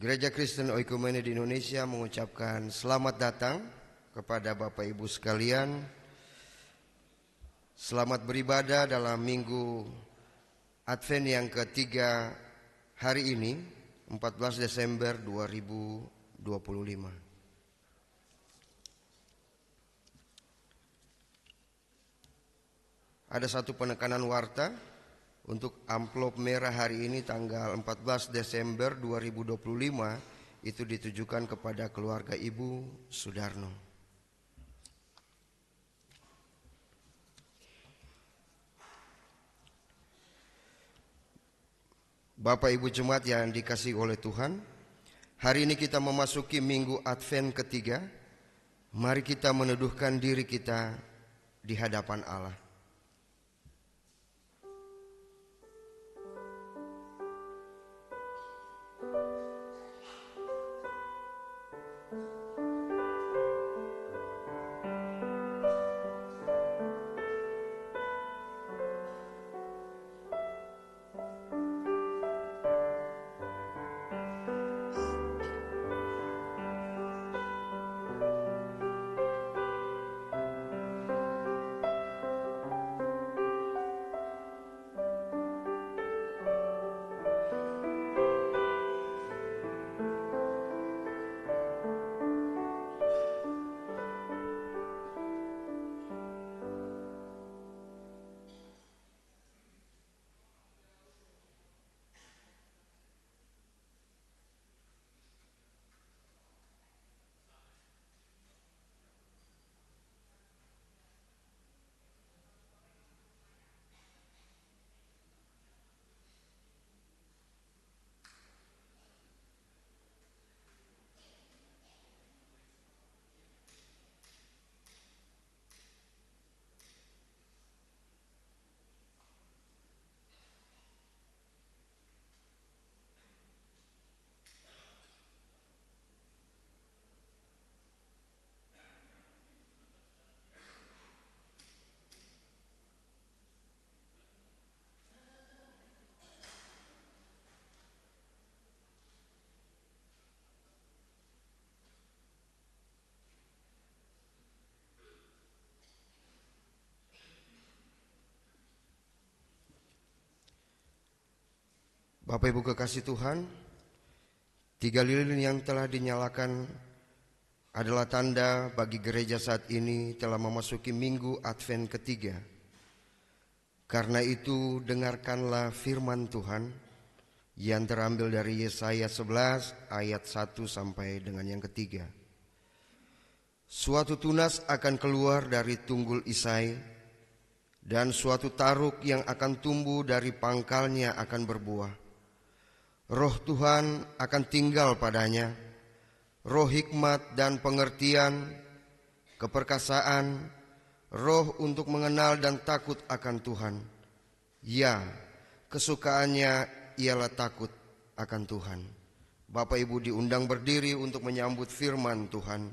Gereja Kristen Oikumene di Indonesia mengucapkan selamat datang kepada Bapak Ibu sekalian. Selamat beribadah dalam minggu Advent yang ketiga hari ini, 14 Desember 2025. Ada satu penekanan warta untuk amplop merah hari ini tanggal 14 Desember 2025 itu ditujukan kepada keluarga Ibu Sudarno. Bapak Ibu Jemaat yang dikasihi oleh Tuhan, hari ini kita memasuki minggu Advent ketiga. Mari kita meneduhkan diri kita di hadapan Allah. Bapak Ibu kekasih Tuhan, 3 lilin yang telah dinyalakan adalah tanda bagi gereja saat ini telah memasuki minggu Advent ketiga. Karena itu dengarkanlah firman Tuhan yang terambil dari Yesaya 11 ayat 1 sampai dengan yang ketiga. Suatu tunas akan keluar dari tunggul Isai, dan suatu taruk yang akan tumbuh dari pangkalnya akan berbuah. Roh Tuhan akan tinggal padanya, roh hikmat dan pengertian, keperkasaan, roh untuk mengenal dan takut akan Tuhan. Ya, kesukaannya ialah takut akan Tuhan. Bapak Ibu diundang berdiri untuk menyambut firman Tuhan.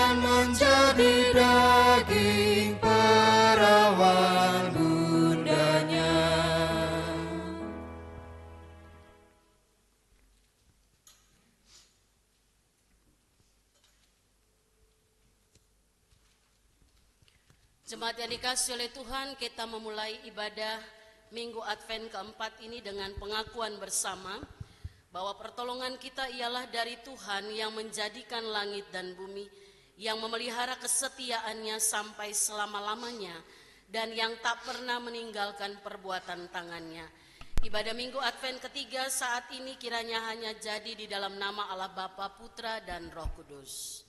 dan menjadi daging perawan bundanya. Jemaat yang dikasihi oleh Tuhan, kita memulai ibadah Minggu Advent keempat ini dengan pengakuan bersama bahwa pertolongan kita ialah dari Tuhan yang menjadikan langit dan bumi, yang memelihara kesetiaannya sampai selama-lamanya, dan yang tak pernah meninggalkan perbuatan tangannya. Ibadah Minggu Advent ketiga saat ini kiranya hanya jadi di dalam nama Allah Bapa, Putra, dan Roh Kudus.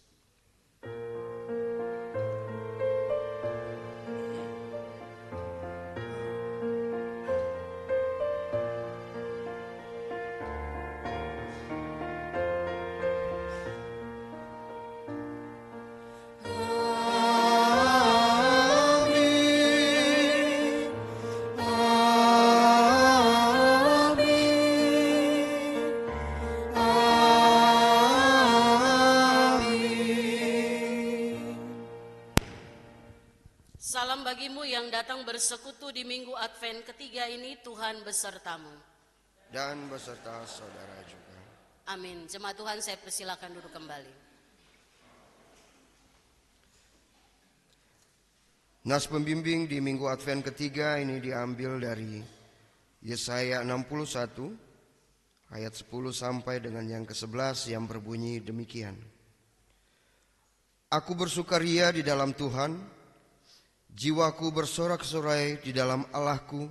Salam bagimu yang datang bersekutu di Minggu Advent ketiga ini, Tuhan besertamu. Dan beserta saudara juga. Amin. Jemaat Tuhan, saya persilakan duduk kembali. Nas pembimbing di Minggu Advent ketiga ini diambil dari Yesaya 61 ayat 10 sampai dengan yang ke-11 yang berbunyi demikian. Aku bersukaria di dalam Tuhan, jiwaku bersorak-sorai di dalam Allahku,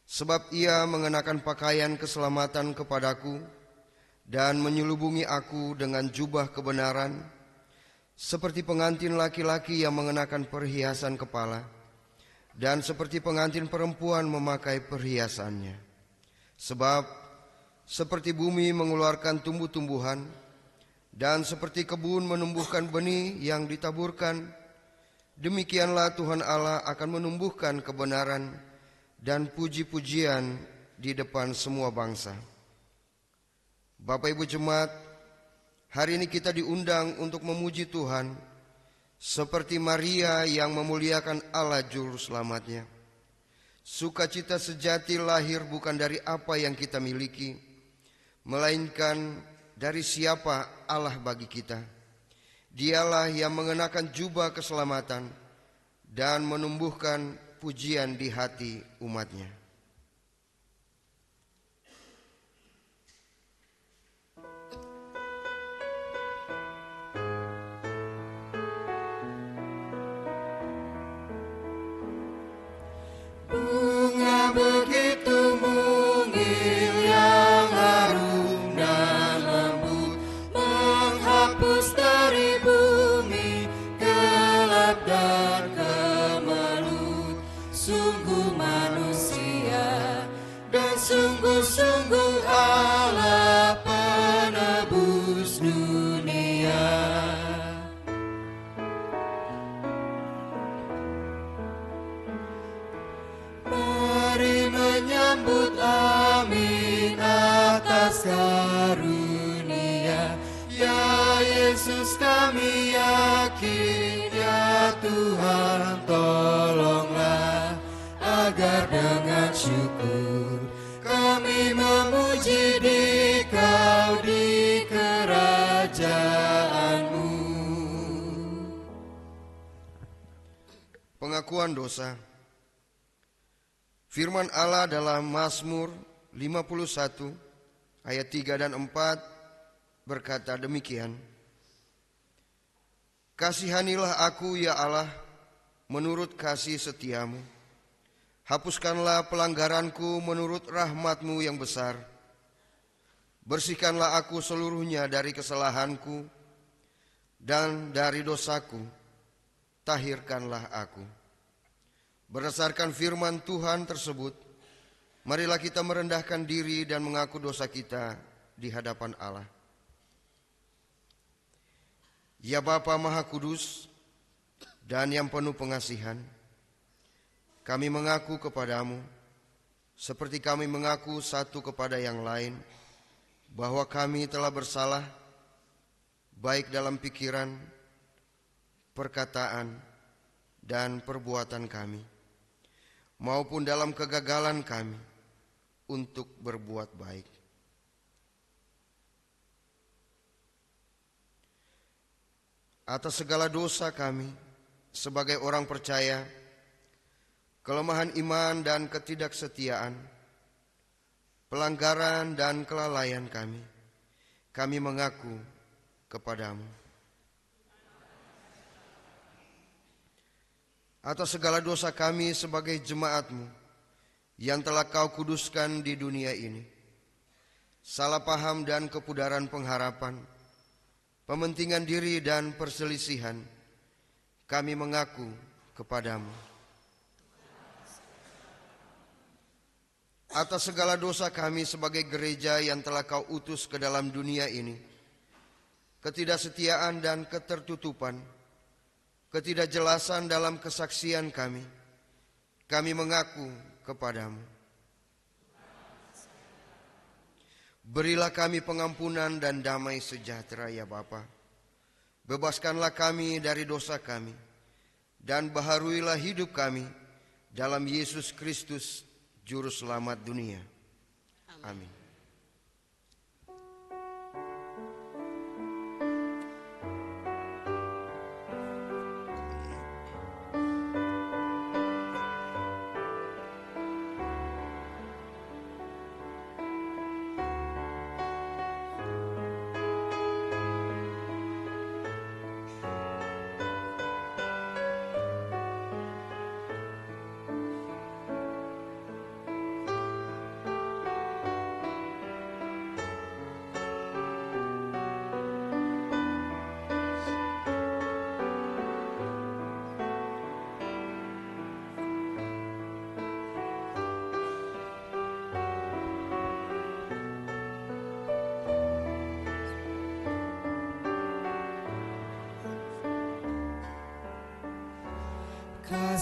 sebab Ia mengenakan pakaian keselamatan kepadaku dan menyelubungi aku dengan jubah kebenaran, seperti pengantin laki-laki yang mengenakan perhiasan kepala, dan seperti pengantin perempuan memakai perhiasannya. Sebab seperti bumi mengeluarkan tumbuh-tumbuhan, dan seperti kebun menumbuhkan benih yang ditaburkan, demikianlah Tuhan Allah akan menumbuhkan kebenaran dan puji-pujian di depan semua bangsa. Bapak Ibu Jemaat, hari ini kita diundang untuk memuji Tuhan seperti Maria yang memuliakan Allah Juru Selamatnya. Sukacita sejati lahir bukan dari apa yang kita miliki, melainkan dari siapa Allah bagi kita. Dialah yang mengenakan jubah keselamatan dan menumbuhkan pujian di hati umatnya. Bunga begitu mungil yang harum dan lembut, menghapus dari bumi gelap dan kemelut. Sungguh manusia dan sungguh-sungguh Allah penebus dunia. Mari menyambut amin atas karunia. Ya Yesus kami yakin, ya Tuhan tolonglah, agar dengan syukur kami memuji Dikau di kerajaan-Mu. Pengakuan dosa. Firman Allah dalam Mazmur 51 ayat 3 dan 4 berkata demikian. Kasihanilah aku ya Allah menurut kasih setiamu. Hapuskanlah pelanggaranku menurut rahmat-Mu yang besar. Bersihkanlah aku seluruhnya dari kesalahanku, dan dari dosaku tahirkanlah aku. Berdasarkan firman Tuhan tersebut, marilah kita merendahkan diri dan mengaku dosa kita di hadapan Allah. Ya Bapa Maha Kudus dan yang penuh pengasihan, kami mengaku kepadamu, seperti kami mengaku satu kepada yang lain, bahwa kami telah bersalah, baik dalam pikiran perkataan, dan perbuatan kami, maupun dalam kegagalan kami untuk berbuat baik. Atas segala dosa kami sebagai orang percaya, kelemahan iman dan ketidaksetiaan, pelanggaran dan kelalaian kami mengaku kepadamu. Atas segala dosa kami sebagai jemaat-Mu yang telah Kau kuduskan di dunia ini, salah paham dan kepudaran pengharapan, pementingan diri dan perselisihan, kami mengaku kepadamu. Atas segala dosa kami sebagai gereja yang telah Kau utus ke dalam dunia ini, ketidaksetiaan dan ketertutupan, ketidakjelasan dalam kesaksian kami mengaku kepadamu. Berilah kami pengampunan dan damai sejahtera ya Bapa. Bebaskanlah kami dari dosa kami, dan baharuilah hidup kami dalam Yesus Kristus, Juru Selamat dunia. Amin.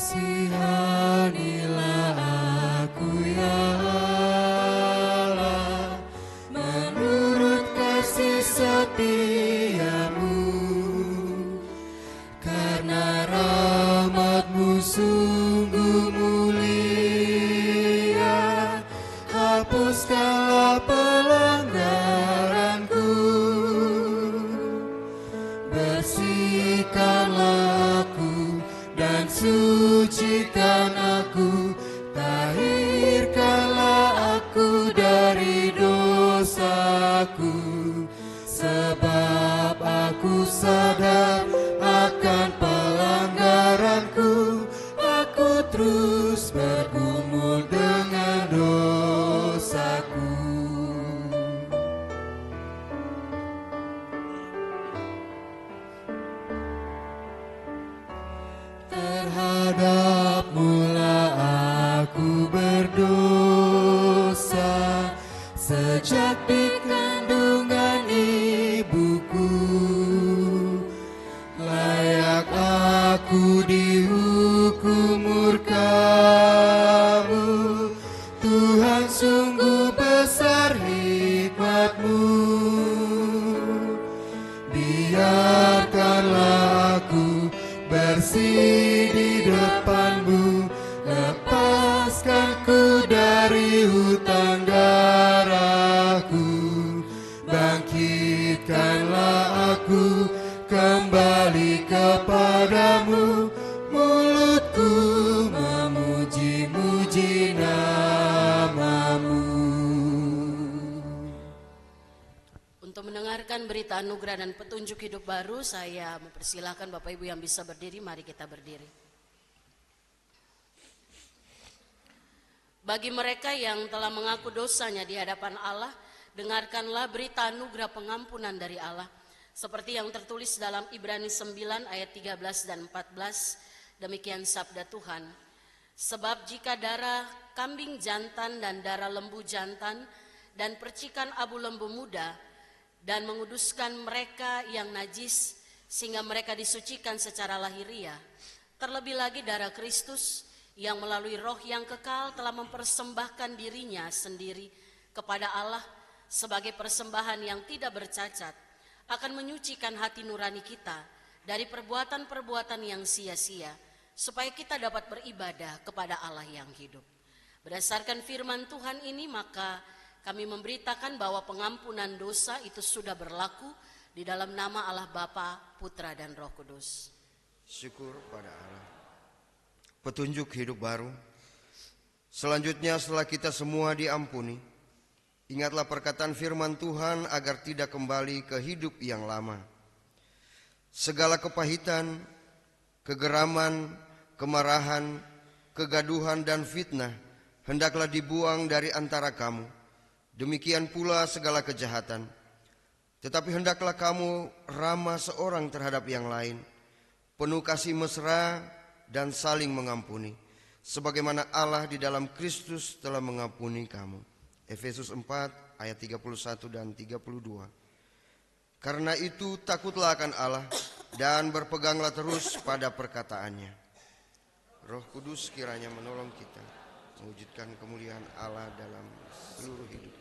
Kasihanilah aku ya Allah, menurut kasih setiamu, karena rahmat-Mu sungguh mulia. Hapuskanlah pelanggaranku, bersihkanlah aku dan sucikan aku, tahirkanlah aku dari dosaku, sebab aku sadar akan pelanggaranku, aku terus bergumul dengan dosaku. Terhadap-Mu lah aku berdosa, sejak di kandungan ibuku. Layak aku dihukum murka-Mu, Tuhan sungguh besar hikmat-Mu. Biarkanlah aku bersih di depan-Mu, lepaskanku dari hutang darahku, bangkitkanlah aku kembali kepadamu, mulutku memuji-muji nama-Mu. Untuk mendengarkan berita anugerah dan petunjuk hidup baru, saya mempersilahkan Bapak Ibu yang bisa berdiri, mari kita berdiri. Bagi mereka yang telah mengaku dosanya di hadapan Allah, dengarkanlah berita anugerah pengampunan dari Allah, seperti yang tertulis dalam Ibrani 9 ayat 13 dan 14, demikian sabda Tuhan. Sebab jika darah kambing jantan dan darah lembu jantan dan percikan abu lembu muda dan menguduskan mereka yang najis sehingga mereka disucikan secara lahiriah, terlebih lagi darah Kristus yang melalui Roh yang kekal telah mempersembahkan dirinya sendiri kepada Allah sebagai persembahan yang tidak bercacat, akan menyucikan hati nurani kita dari perbuatan-perbuatan yang sia-sia, supaya kita dapat beribadah kepada Allah yang hidup. Berdasarkan firman Tuhan ini, maka kami memberitakan bahwa pengampunan dosa itu sudah berlaku di dalam nama Allah Bapa, Putra, dan Roh Kudus. Syukur pada Allah. Petunjuk hidup baru. Selanjutnya, setelah kita semua diampuni, ingatlah perkataan firman Tuhan agar tidak kembali ke hidup yang lama. Segala kepahitan, kegeraman, kemarahan, kegaduhan, dan fitnah hendaklah dibuang dari antara kamu. Demikian pula segala kejahatan. Tetapi hendaklah kamu ramah seorang terhadap yang lain, penuh kasih mesra dan saling mengampuni, sebagaimana Allah di dalam Kristus telah mengampuni kamu. Efesus 4 ayat 31 dan 32. Karena itu takutlah akan Allah dan berpeganglah terus pada perkataannya. Roh Kudus kiranya menolong kita mewujudkan kemuliaan Allah dalam seluruh hidup kita.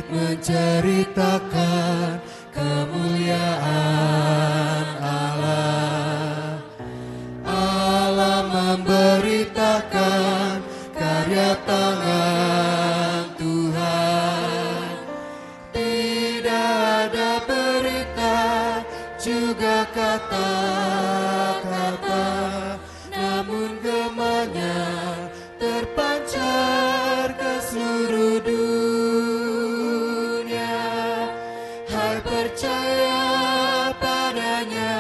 Menceritakan kemuliaan Allah. Allah memberitakan karya tangan Tuhan. Tidak ada berita juga kata-kata, namun gemanya terpancar ke seluruh dunia. Percaya padanya,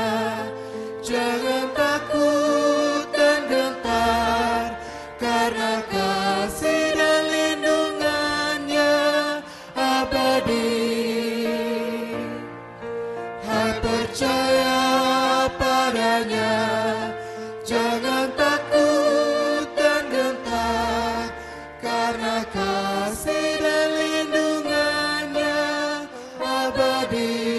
jangan takut dan gentar, karena kasih dan lindungannya abadi. Hai percaya padanya, jangan takut dan gentar, karena kasih dan lindungannya abadi.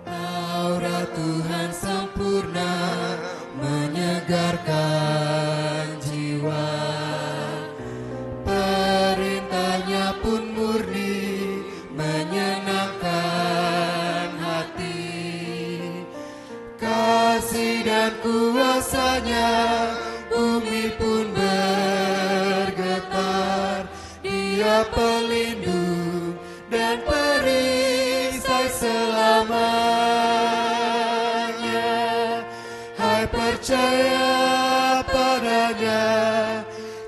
Taurat Tuhan sempurna, menyegarkan jiwa. Perintahnya pun murni, menyenangkan hati. Kasih dan kuasanya, bumi pun bergetar. Dia pelindung dan perisai selamanya. Hai percaya padanya,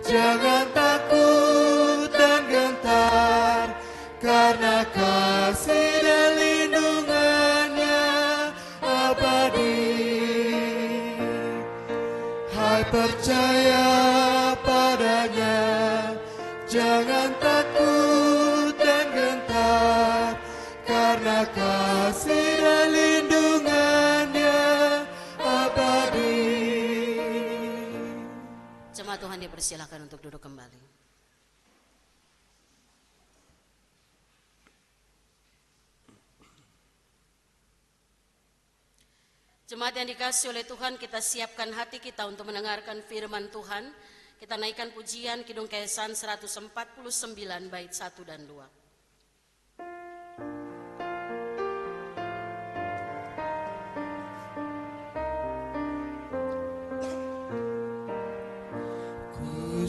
jangan takut dan gentar, karena kasih dan lindungannya abadi. Hai percaya padanya, jangan takut dan gentar, karena kasih dan lindungannya abadi. Jemaat Tuhan dipersilakan untuk duduk kembali. Jemaat yang dikasihi oleh Tuhan, kita siapkan hati kita untuk mendengarkan firman Tuhan. Kita naikkan pujian Kidung Kesan 149 bait 1 dan 2.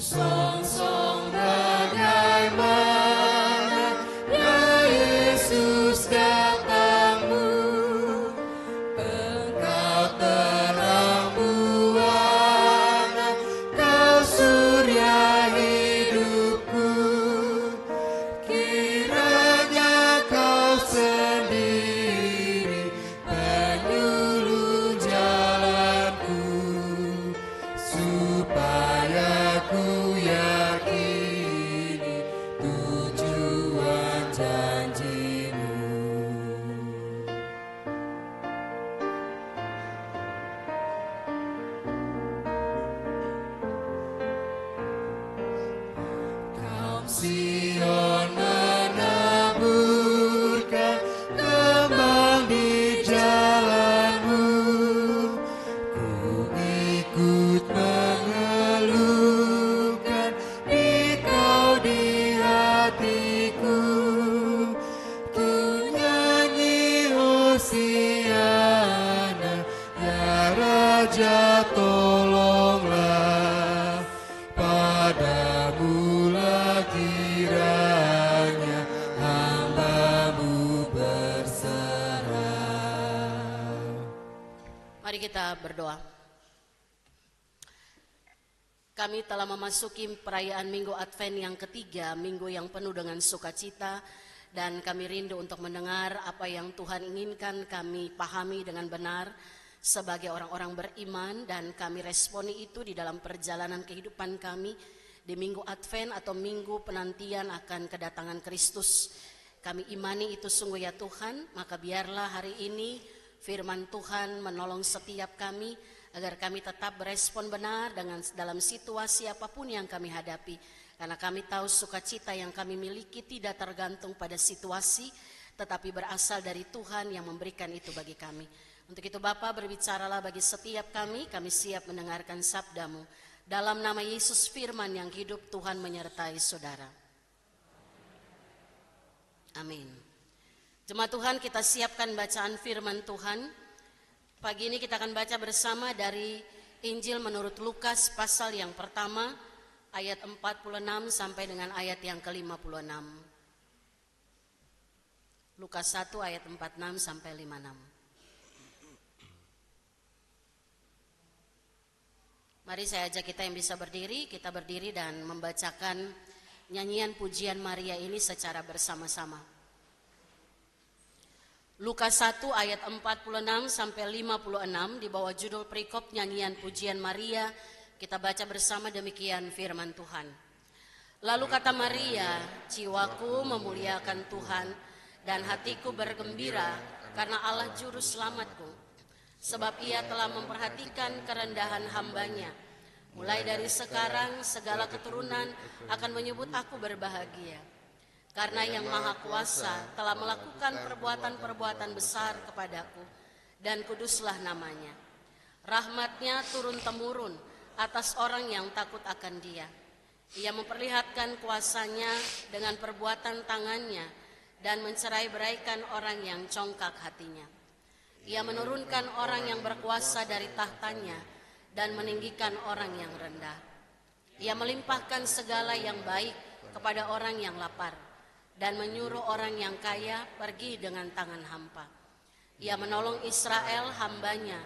Song-song bagaimana ya Yesus datangmu, Engkau terang buana, Kau surya hidupku, kiranya Kau sendiri penyuluh jalanku, supaya ku yakini tujuan janji-Mu. Kaum Sion menaburkan kembang di jalan-Mu, ku ikut mengeluhkan Dikau di hatiku, ku nyanyi Hosiana, ya Raja tolonglah, padamu lah kiranya hamba-Mu berserah. Mari kita berdoa. Kami telah memasuki perayaan Minggu Advent yang ketiga, minggu yang penuh dengan sukacita, dan kami rindu untuk mendengar apa yang Tuhan inginkan kami pahami dengan benar sebagai orang-orang beriman, dan kami responi itu di dalam perjalanan kehidupan kami di Minggu Advent atau minggu penantian akan kedatangan Kristus. Kami imani itu sungguh ya Tuhan, maka biarlah hari ini firman Tuhan menolong setiap kami agar kami tetap berespon benar dalam situasi apapun yang kami hadapi. Karena kami tahu sukacita yang kami miliki tidak tergantung pada situasi, tetapi berasal dari Tuhan yang memberikan itu bagi kami. Untuk itu Bapa, berbicaralah bagi setiap kami siap mendengarkan sabda-Mu. Dalam nama Yesus firman yang hidup, Tuhan menyertai saudara. Amin. Jemaat Tuhan, kita siapkan bacaan firman Tuhan. Pagi ini kita akan baca bersama dari Injil menurut Lukas pasal yang pertama ayat 46 sampai dengan ayat yang ke-56. Lukas 1 ayat 46 sampai 56. Mari saya ajak kita yang bisa berdiri, kita berdiri dan membacakan nyanyian pujian Maria ini secara bersama-sama. Lukas 1 ayat 46 sampai 56 di bawah judul perikop nyanyian pujian Maria, kita baca bersama demikian firman Tuhan. Lalu kata Maria, jiwaku memuliakan Tuhan dan hatiku bergembira karena Allah juru selamatku, sebab Ia telah memperhatikan kerendahan hamba-Nya. Mulai dari sekarang segala keturunan akan menyebut aku berbahagia. Karena Yang Maha Kuasa telah melakukan perbuatan-perbuatan besar kepadaku, dan kuduslah namanya. Rahmat-Nya turun-temurun atas orang yang takut akan Dia. Ia memperlihatkan kuasa-Nya dengan perbuatan tangan-Nya, dan mencerai-beraikan orang yang congkak hatinya. Ia menurunkan orang yang berkuasa dari tahtanya, dan meninggikan orang yang rendah. Ia melimpahkan segala yang baik kepada orang yang lapar, dan menyuruh orang yang kaya pergi dengan tangan hampa. Ia menolong Israel hamba-Nya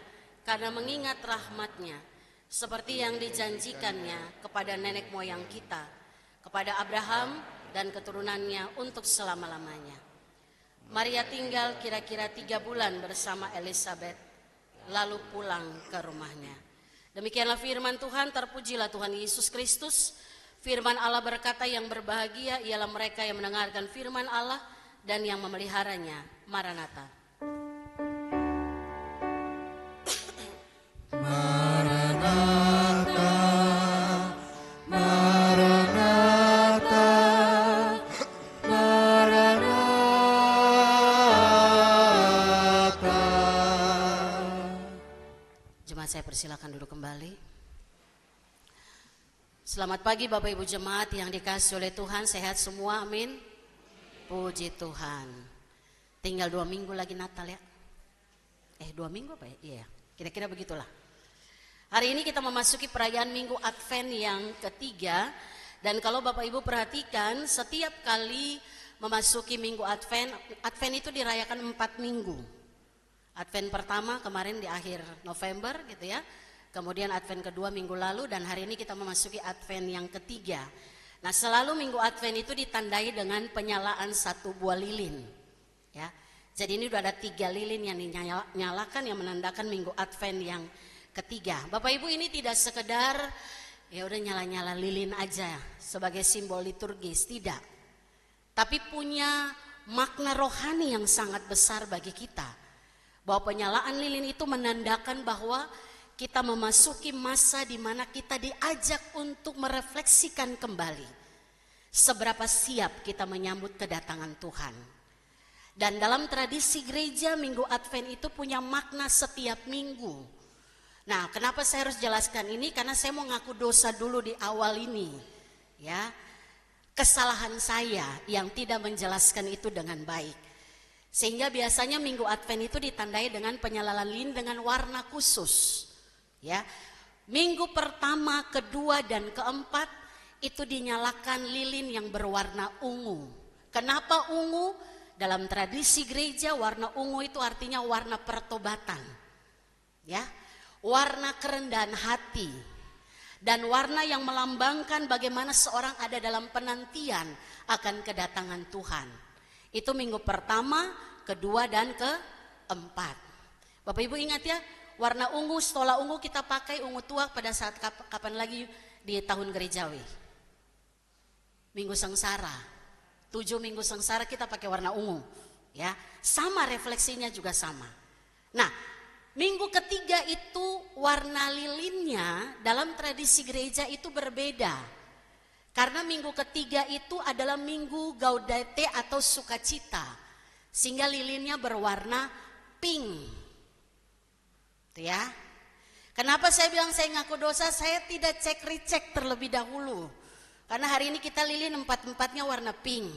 karena mengingat rahmat-Nya, seperti yang dijanjikannya kepada nenek moyang kita, kepada Abraham dan keturunannya untuk selama-lamanya. Maria tinggal kira-kira 3 bulan bersama Elisabet, lalu pulang ke rumahnya. Demikianlah firman Tuhan, terpujilah Tuhan Yesus Kristus. Firman Allah berkata, yang berbahagia ialah mereka yang mendengarkan firman Allah dan yang memeliharanya. Maranatha. Maranatha, Maranatha, Maranatha. Jemaat saya persilakan duduk kembali. Selamat pagi Bapak Ibu Jemaat yang dikasihi oleh Tuhan, sehat semua, amin. Puji Tuhan. Tinggal 2 minggu lagi Natal ya. 2 minggu apa ya? Iya, kira-kira begitulah. Hari ini kita memasuki perayaan Minggu Advent yang ketiga. Dan kalau Bapak Ibu perhatikan, setiap kali memasuki Minggu Advent, Advent itu dirayakan 4 minggu. Advent pertama kemarin di akhir November gitu ya. Kemudian Advent kedua minggu lalu, dan hari ini kita memasuki Advent yang ketiga. Nah, selalu Minggu Advent itu ditandai dengan penyalaan 1 buah lilin. Ya. Jadi ini udah ada 3 lilin yang dinyalakan yang menandakan Minggu Advent yang ketiga. Bapak Ibu, ini tidak sekedar ya udah nyala-nyala lilin aja sebagai simbol liturgis, tidak. Tapi punya makna rohani yang sangat besar bagi kita. Bahwa penyalaan lilin itu menandakan bahwa kita memasuki masa di mana kita diajak untuk merefleksikan kembali seberapa siap kita menyambut kedatangan Tuhan. Dan dalam tradisi gereja, Minggu Advent itu punya makna setiap minggu. Nah, kenapa saya harus jelaskan ini? Karena saya mau ngaku dosa dulu di awal ini. Ya, kesalahan saya yang tidak menjelaskan itu dengan baik. Sehingga biasanya Minggu Advent itu ditandai dengan penyalaan lilin dengan warna khusus. Ya, minggu pertama, kedua, dan keempat itu dinyalakan lilin yang berwarna ungu. Kenapa ungu? Dalam tradisi gereja, warna ungu itu artinya warna pertobatan. Ya, warna kerendahan hati, dan warna yang melambangkan bagaimana seorang ada dalam penantian akan kedatangan Tuhan. Itu minggu pertama, kedua, dan keempat. Bapak Ibu ingat ya, warna ungu, stola ungu kita pakai ungu tua pada saat kapan lagi di tahun gerejawi? Minggu Sengsara. 7 minggu Sengsara kita pakai warna ungu. Ya, sama refleksinya juga sama. Nah, minggu ketiga itu warna lilinnya dalam tradisi gereja itu berbeda. Karena minggu ketiga itu adalah minggu Gaudete atau sukacita. Sehingga lilinnya berwarna pink. Itu ya. Kenapa saya bilang saya ngaku dosa? Saya tidak cek recheck terlebih dahulu. Karena hari ini kita lilin 4-4-nya warna pink.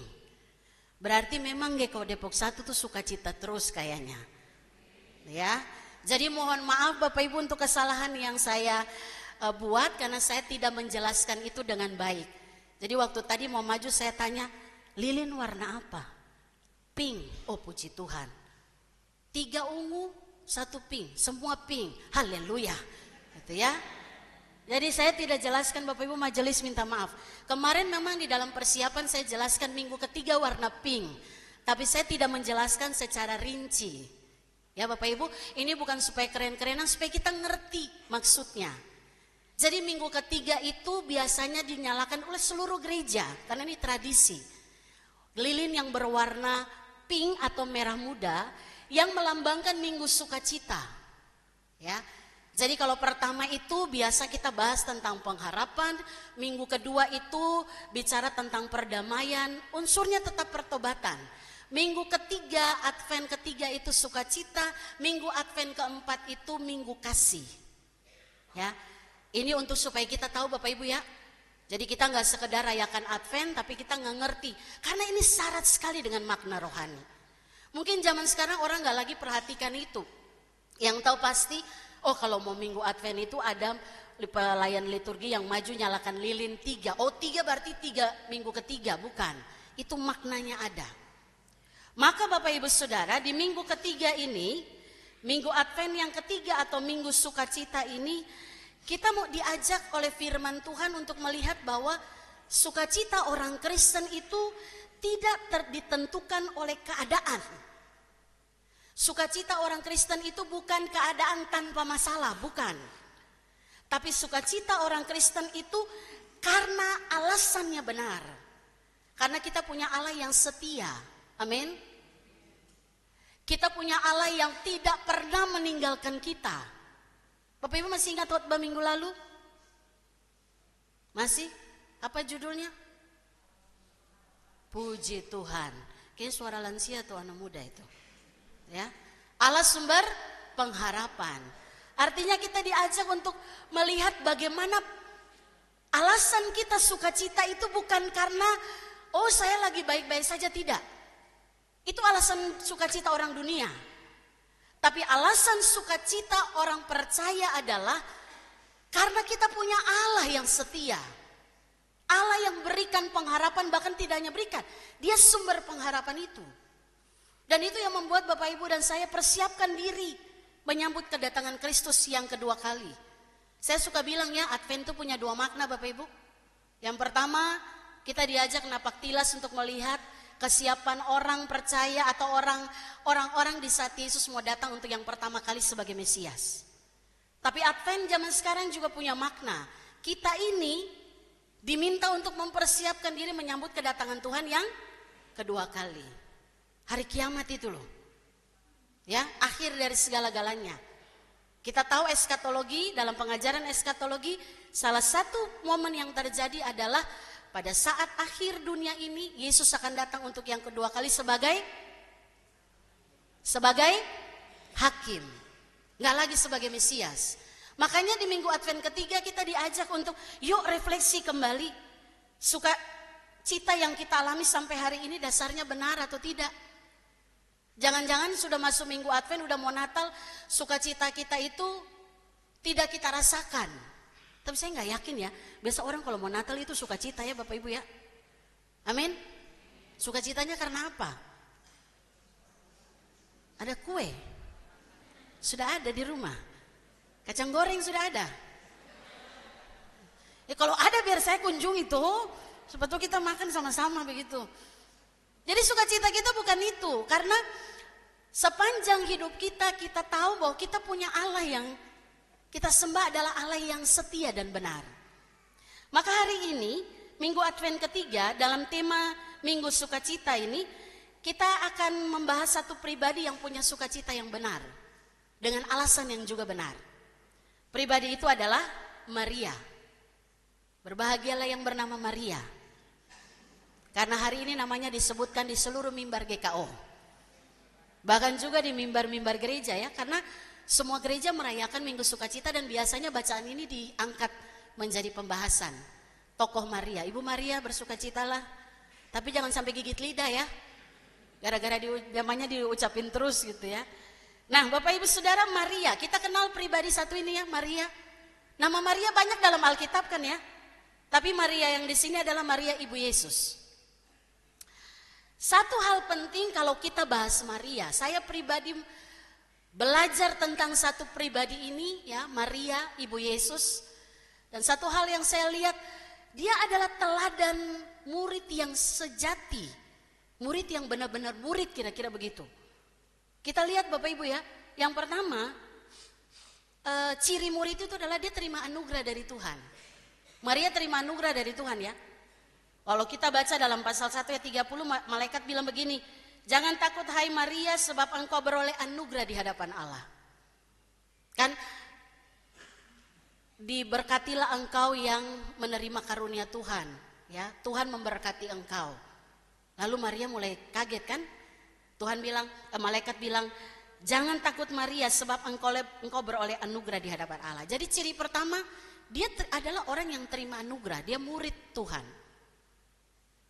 Berarti memang GKO Depok 1 tuh sukacita terus kayaknya. Ya. Jadi mohon maaf Bapak Ibu untuk kesalahan yang saya buat karena saya tidak menjelaskan itu dengan baik. Jadi waktu tadi mau maju saya tanya, lilin warna apa? Pink. Oh puji Tuhan. 3 ungu, 1 pink, semua pink. Haleluya. Gitu ya. Jadi saya tidak jelaskan, Bapak Ibu majelis minta maaf. Kemarin memang di dalam persiapan saya jelaskan minggu ketiga warna pink. Tapi saya tidak menjelaskan secara rinci. Ya Bapak Ibu, ini bukan supaya keren-kerenan, supaya kita ngerti maksudnya. Jadi minggu ketiga itu biasanya dinyalakan oleh seluruh gereja, karena ini tradisi. Lilin yang berwarna pink atau merah muda yang melambangkan minggu sukacita. Ya. Jadi kalau pertama itu biasa kita bahas tentang pengharapan, minggu kedua itu bicara tentang perdamaian, unsurnya tetap pertobatan. Minggu ketiga, Advent ketiga itu sukacita, minggu Advent keempat itu minggu kasih. Ya, ini untuk supaya kita tahu Bapak Ibu ya. Jadi kita nggak sekedar rayakan Advent, tapi kita nggak ngerti. Karena ini syarat sekali dengan makna rohani. Mungkin zaman sekarang orang nggak lagi perhatikan itu. Yang tahu pasti, oh kalau mau minggu Advent itu ada pelayan liturgi yang maju nyalakan lilin 3. Oh 3 berarti 3 minggu ketiga, bukan. Itu maknanya ada. Maka Bapak Ibu Saudara, di minggu ketiga ini, minggu Advent yang ketiga atau minggu sukacita ini, kita mau diajak oleh firman Tuhan untuk melihat bahwa sukacita orang Kristen itu tidak ditentukan oleh keadaan. Sukacita orang Kristen itu bukan keadaan tanpa masalah, bukan. Tapi sukacita orang Kristen itu karena alasannya benar. Karena kita punya Allah yang setia. Amin. Kita punya Allah yang tidak pernah meninggalkan kita. Bapak Ibu masih ingat khotbah minggu lalu? Masih? Apa judulnya? Puji Tuhan. Kayaknya suara lansia atau anak muda itu. Ya. Allah sumber pengharapan. Artinya kita diajak untuk melihat bagaimana alasan kita sukacita itu bukan karena oh saya lagi baik-baik saja, tidak. Itu alasan sukacita orang dunia. Tapi alasan sukacita orang percaya adalah Karena kita punya Allah yang setia. Allah yang berikan pengharapan, bahkan tidak hanya berikan, dia sumber pengharapan itu. Dan itu yang membuat Bapak Ibu dan saya persiapkan diri menyambut kedatangan Kristus yang kedua kali. Saya suka bilang ya, Advent itu punya dua makna Bapak Ibu. Yang pertama, kita diajak napak tilas untuk melihat kesiapan orang percaya atau orang-orang di saat Yesus mau datang untuk yang pertama kali sebagai Mesias. Tapi Advent zaman sekarang juga punya makna. Kita ini diminta untuk mempersiapkan diri menyambut kedatangan Tuhan yang kedua kali. Hari kiamat itu loh. Ya, akhir dari segala-galanya. Kita tahu eskatologi, dalam pengajaran eskatologi, salah satu momen yang terjadi adalah pada saat akhir dunia ini, Yesus akan datang untuk yang kedua kali sebagai hakim. Nggak lagi sebagai Mesias. Makanya di minggu Advent ketiga kita diajak untuk yuk refleksi kembali. Sukacita yang kita alami sampai hari ini dasarnya benar atau tidak? Jangan-jangan sudah masuk minggu Advent, udah mau Natal, sukacita kita itu tidak kita rasakan. Tapi saya nggak yakin ya, biasa orang kalau mau Natal itu sukacita ya Bapak Ibu ya. Amin. Sukacitanya karena apa? Ada kue, sudah ada di rumah. Kacang goreng sudah ada. Ya kalau ada biar saya kunjungi tuh, sebetulnya kita makan sama-sama begitu. Jadi sukacita kita bukan itu, karena sepanjang hidup kita tahu bahwa kita punya Allah yang kita sembah adalah Allah yang setia dan benar. Maka hari ini, minggu Advent ketiga, dalam tema Minggu Sukacita ini, kita akan membahas satu pribadi yang punya sukacita yang benar, dengan alasan yang juga benar. Pribadi itu adalah Maria. Berbahagialah yang bernama Maria. Karena hari ini namanya disebutkan di seluruh mimbar GKO. Bahkan juga di mimbar-mimbar gereja ya. Karena semua gereja merayakan Minggu Sukacita dan biasanya bacaan ini diangkat menjadi pembahasan. Tokoh Maria, Ibu Maria bersukacitalah. Tapi jangan sampai gigit lidah ya. Gara-gara namanya diucapin terus gitu ya. Nah Bapak Ibu Saudara, Maria, kita kenal pribadi satu ini ya, Maria. Nama Maria banyak dalam Alkitab kan ya. Tapi Maria yang di sini adalah Maria Ibu Yesus. Satu hal penting kalau kita bahas Maria, saya pribadi belajar tentang satu pribadi ini ya, Maria Ibu Yesus. Dan satu hal yang saya lihat, dia adalah teladan murid yang sejati. Murid yang benar-benar murid, kira-kira begitu. Kita lihat Bapak Ibu ya, yang pertama ciri murid itu adalah dia terima anugerah dari Tuhan. Maria terima anugerah dari Tuhan ya. Kalau kita baca dalam pasal 1 ayat 30, malaikat bilang begini, jangan takut hai Maria sebab engkau beroleh anugerah di hadapan Allah. Kan diberkatilah engkau yang menerima karunia Tuhan ya, Tuhan memberkati engkau. Lalu Maria mulai kaget kan? Tuhan bilang, malaikat bilang, jangan takut Maria sebab engkau beroleh anugerah di hadapan Allah. Jadi ciri pertama, dia adalah orang yang terima anugerah, dia murid Tuhan.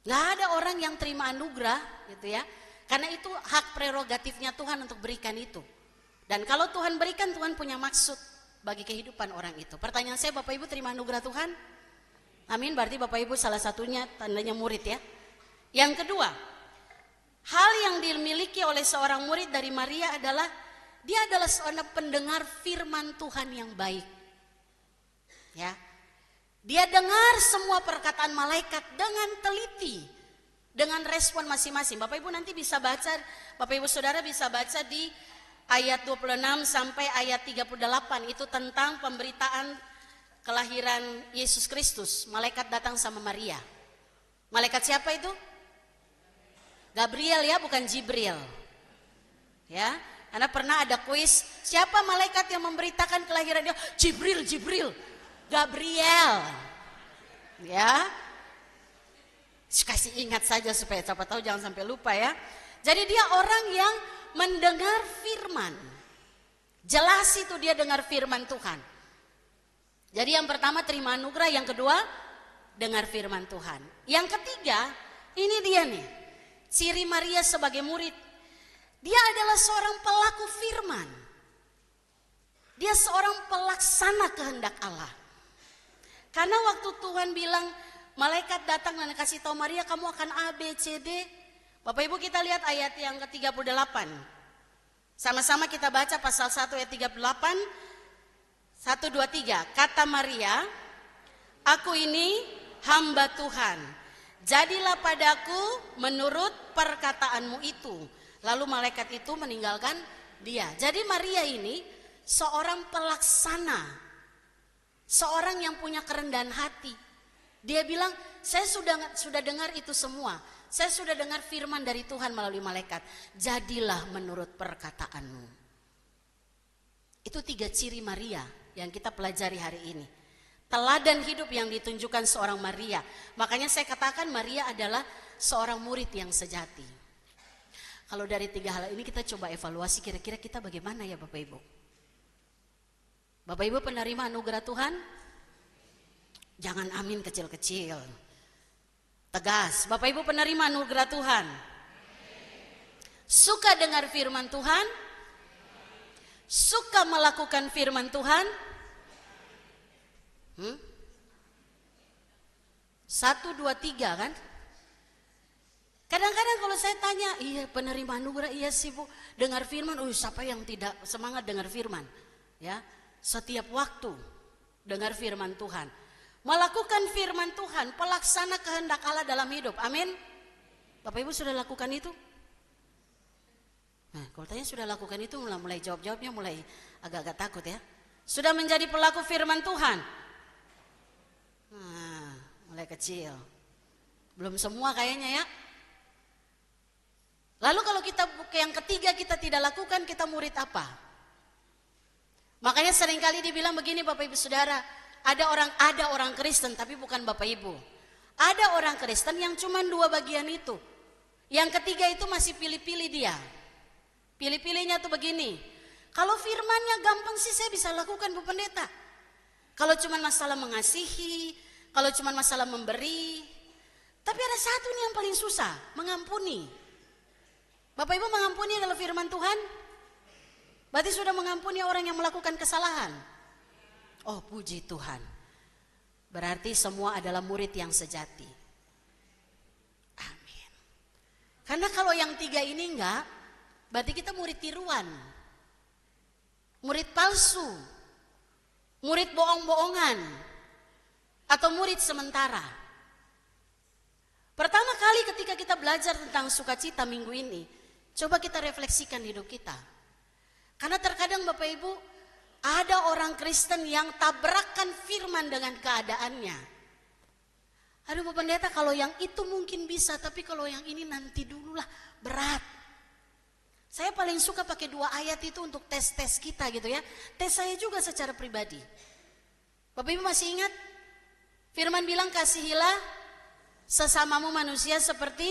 Gak ada orang yang terima anugerah gitu ya, karena itu hak prerogatifnya Tuhan untuk berikan itu. Dan kalau Tuhan berikan, Tuhan punya maksud bagi kehidupan orang itu. Pertanyaan saya, Bapak Ibu terima anugerah Tuhan? Amin, berarti Bapak Ibu salah satunya tandanya murid ya. Yang kedua, hal yang dimiliki oleh seorang murid dari Maria adalah dia adalah seorang pendengar firman Tuhan yang baik. Ya. Dia dengar semua perkataan malaikat dengan teliti, dengan respon masing-masing. Bapak Ibu nanti bisa baca, Bapak Ibu Saudara bisa baca di ayat 26 sampai ayat 38, itu tentang pemberitaan kelahiran Yesus Kristus. Malaikat datang sama Maria. Malaikat siapa itu? Gabriel ya, bukan Jibril. Ya, karena pernah ada kuis, siapa malaikat yang memberitakan kelahiran dia? Jibril. Gabriel. Ya. Kasih ingat saja supaya siapa tahu jangan sampai lupa ya. Jadi dia orang yang mendengar firman. Jelas itu dia dengar firman Tuhan. Jadi yang pertama terima anugerah, yang kedua dengar firman Tuhan. Yang ketiga, ini dia nih. Ciri Maria sebagai murid. Dia adalah seorang pelaku firman. Dia seorang pelaksana kehendak Allah. Karena waktu Tuhan bilang malaikat datang dan kasih tahu Maria kamu akan A, B, C, D. Bapak Ibu kita lihat ayat yang ke-38. Sama-sama kita baca pasal 1 ayat 38. 1, 2, 3. Kata Maria, aku ini hamba Tuhan. Jadilah padaku menurut perkataanmu itu. Lalu malaikat itu meninggalkan dia. Jadi Maria ini seorang pelaksana. Seorang yang punya kerendahan hati. Dia bilang, saya sudah dengar itu semua. Saya sudah dengar firman dari Tuhan melalui malaikat. Jadilah menurut perkataanmu. Itu 3 ciri Maria yang kita pelajari hari ini. Teladan hidup yang ditunjukkan seorang Maria. Makanya saya katakan Maria adalah seorang murid yang sejati. Kalau dari 3 hal ini kita coba evaluasi kira-kira kita bagaimana ya Bapak Ibu. Bapak Ibu penerima anugerah Tuhan? Jangan amin kecil-kecil. Tegas. Bapak Ibu penerima anugerah Tuhan? Suka dengar firman Tuhan? Suka melakukan firman Tuhan? 1, 2, 3 kan? Kadang-kadang kalau saya tanya, iya penerima anugerah, iya sih Bu, dengar firman, siapa yang tidak semangat dengar firman? Ya, setiap waktu dengar firman Tuhan. Melakukan firman Tuhan, pelaksana kehendak Allah dalam hidup. Amin. Bapak Ibu sudah lakukan itu? Nah, kalau tanya sudah lakukan itu, mulai jawab-jawabnya mulai agak-agak takut ya. Sudah menjadi pelaku firman Tuhan? Nah, mulai kecil. Belum semua kayaknya ya. Lalu kalau kita yang ketiga kita tidak lakukan, kita murid apa? Makanya seringkali dibilang begini Bapak Ibu Saudara, ada orang Kristen tapi bukan Bapak Ibu. Ada orang Kristen yang cuma 2 bagian itu. Yang ketiga itu masih pilih-pilih dia. Pilih-pilihnya tuh begini. Kalau firmannya gampang sih saya bisa lakukan Bu Pendeta. Kalau cuma masalah mengasihi, kalau cuma masalah memberi. Tapi ada satu nih yang paling susah, mengampuni. Bapak Ibu mengampuni adalah firman Tuhan? Berarti sudah mengampuni orang yang melakukan kesalahan. Oh puji Tuhan. Berarti semua adalah murid yang sejati. Amin. Karena kalau yang 3 ini enggak, berarti kita murid tiruan. Murid palsu. Murid bohong-bohongan. Atau murid sementara. Pertama kali ketika kita belajar tentang sukacita minggu ini, coba kita refleksikan hidup kita. Karena terkadang Bapak Ibu, ada orang Kristen yang tabrakan firman dengan keadaannya. Aduh Bu Pendeta, kalau yang itu mungkin bisa, tapi kalau yang ini nanti dululah, berat. Saya paling suka pakai 2 ayat itu untuk tes-tes kita gitu ya. Tes saya juga secara pribadi. Bapak Ibu masih ingat? Firman bilang kasihilah sesamamu manusia seperti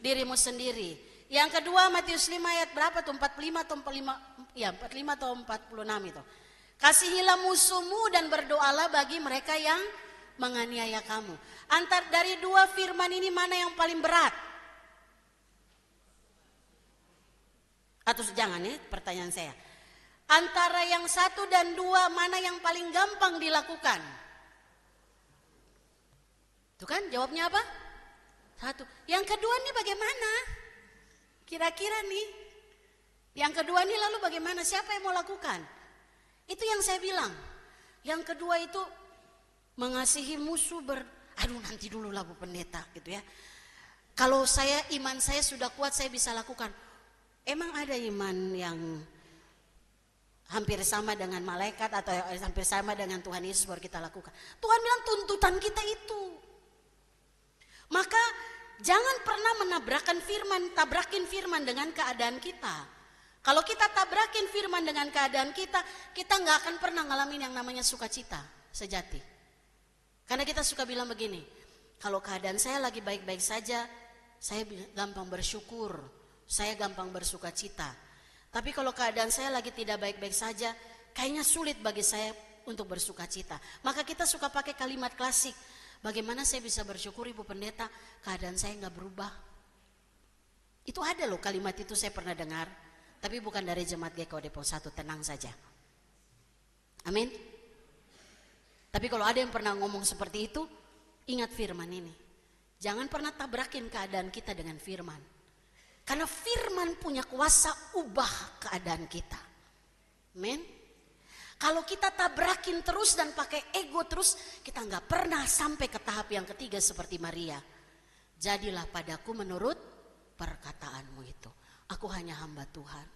dirimu sendiri. Yang kedua Matius 5 ayat berapa tuh? 45 atau 45 atau 46 itu. Kasihilah musuhmu dan berdoalah bagi mereka yang menganiaya kamu. Antar dari 2 firman ini mana yang paling berat? Atau jangan ya pertanyaan saya. Antara yang 1 dan 2 mana yang paling gampang dilakukan? Itu kan jawabnya apa? 1. Yang kedua nih bagaimana? Kira-kira nih. Yang kedua nih lalu bagaimana? Siapa yang mau lakukan? Itu yang saya bilang. Yang kedua itu mengasihi musuh aduh nanti dulu lah Bu Pendeta gitu ya. Kalau iman saya sudah kuat saya bisa lakukan. Emang ada iman yang hampir sama dengan malaikat atau hampir sama dengan Tuhan Yesus baru kita lakukan? Tuhan bilang tuntutan kita itu. Maka jangan pernah tabrakin firman dengan keadaan kita. Kalau kita tabrakin firman dengan keadaan kita nggak akan pernah ngalamin yang namanya sukacita sejati. Karena kita suka bilang begini, kalau keadaan saya lagi baik-baik saja, saya gampang bersyukur, saya gampang bersukacita. Tapi kalau keadaan saya lagi tidak baik-baik saja, kayaknya sulit bagi saya untuk bersukacita. Maka kita suka pakai kalimat klasik, bagaimana saya bisa bersyukur Ibu Pendeta, keadaan saya nggak berubah. Itu ada loh kalimat itu saya pernah dengar. Tapi bukan dari Jemaat GKO Depok 1, tenang saja. Amin. Tapi kalau ada yang pernah ngomong seperti itu, ingat firman ini. Jangan pernah tabrakin keadaan kita dengan firman. Karena firman punya kuasa ubah keadaan kita. Amen. Kalau kita tabrakin terus dan pakai ego terus, kita nggak pernah sampai ke tahap yang ketiga seperti Maria. Jadilah padaku menurut perkataanmu itu. Aku hanya hamba Tuhan.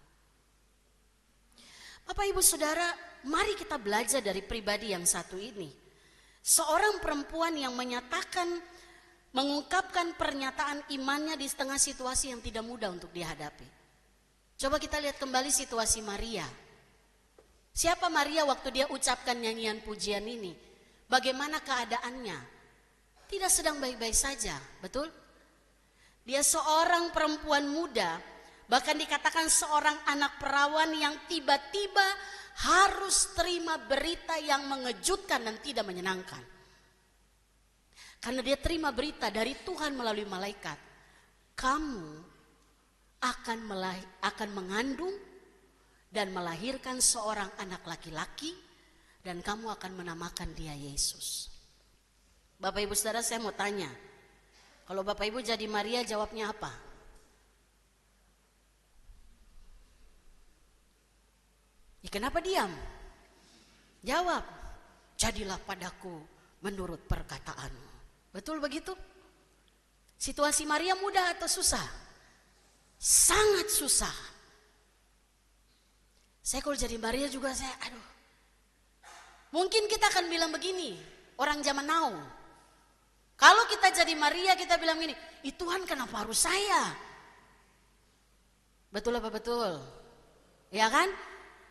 Bapak Ibu Saudara, mari kita belajar dari pribadi yang satu ini. Seorang perempuan yang mengungkapkan pernyataan imannya di tengah situasi yang tidak mudah untuk dihadapi. Coba kita lihat kembali situasi Maria. Siapa Maria waktu dia ucapkan nyanyian pujian ini? Bagaimana keadaannya? Tidak sedang baik-baik saja, betul? Dia seorang perempuan muda, bahkan dikatakan seorang anak perawan yang tiba-tiba harus terima berita yang mengejutkan dan tidak menyenangkan. Karena dia terima berita dari Tuhan melalui malaikat. Kamu akan mengandung dan melahirkan seorang anak laki-laki dan kamu akan menamakan dia Yesus. Bapak Ibu Saudara, saya mau tanya. Kalau Bapak Ibu jadi Maria, jawabnya apa? Ya, kenapa diam? Jawab. Jadilah padaku menurut perkataanmu. Betul begitu? Situasi Maria mudah atau susah? Sangat susah. Saya kalau jadi Maria juga mungkin kita akan bilang begini, orang zaman now. Kalau kita jadi Maria kita bilang gini, Tuhan kenapa harus saya? Betul apa betul? Ya kan?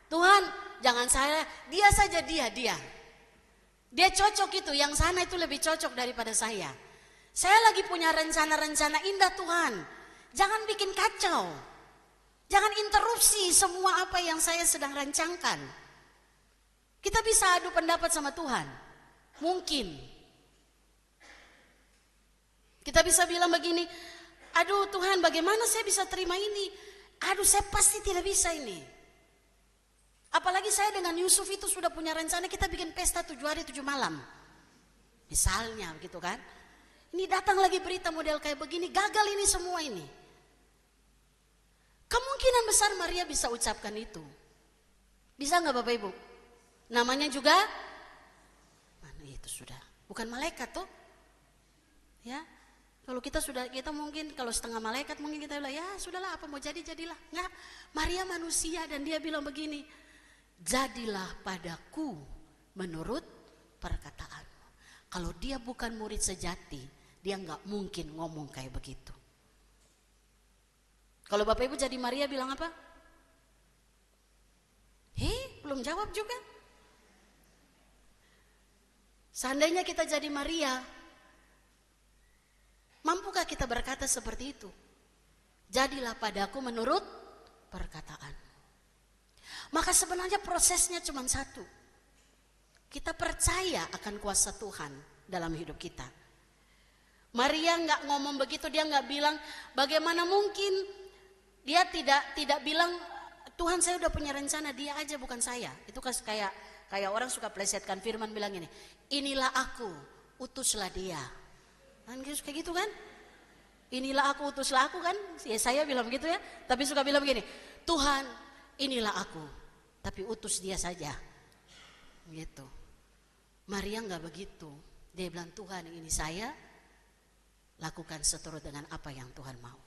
Tuhan jangan saya, dia saja dia. Dia cocok itu, yang sana itu lebih cocok daripada saya. Saya lagi punya rencana-rencana indah Tuhan. Jangan bikin kacau. Jangan interupsi semua apa yang saya sedang rancangkan. Kita bisa adu pendapat sama Tuhan. Mungkin. Kita bisa bilang begini, aduh Tuhan bagaimana saya bisa terima ini? Aduh saya pasti tidak bisa ini. Apalagi saya dengan Yusuf itu sudah punya rencana kita bikin pesta 7 hari 7 malam. Misalnya gitu kan. Ini datang lagi berita model kayak begini, gagal ini semua ini. Kemungkinan besar Maria bisa ucapkan itu. Bisa nggak Bapak Ibu? Namanya juga, mana itu sudah, bukan malaikat tuh. Ya, kalau kita mungkin kalau setengah malaikat mungkin kita bilang, ya sudahlah apa mau jadi jadilah. Nggak, Maria manusia dan dia bilang begini, jadilah padaku menurut perkataanmu. Kalau dia bukan murid sejati, dia nggak mungkin ngomong kayak begitu. Kalau Bapak Ibu jadi Maria bilang apa? Belum jawab juga. Seandainya kita jadi Maria, mampukah kita berkata seperti itu? Jadilah padaku menurut perkataan. Maka sebenarnya prosesnya cuma satu. Kita percaya akan kuasa Tuhan dalam hidup kita. Maria nggak ngomong begitu, dia nggak bilang bagaimana mungkin. Dia tidak bilang Tuhan saya udah punya rencana, dia aja bukan saya. Itu kayak orang suka plesetkan firman bilang ini, inilah aku, utuslah dia. Kan kayak gitu kan? Inilah aku, utuslah aku kan? Ya saya bilang begitu ya. Tapi suka bilang begini, Tuhan inilah aku, tapi utus dia saja. Gitu. Maria nggak begitu. Dia bilang Tuhan ini saya, lakukan seturut dengan apa yang Tuhan mau.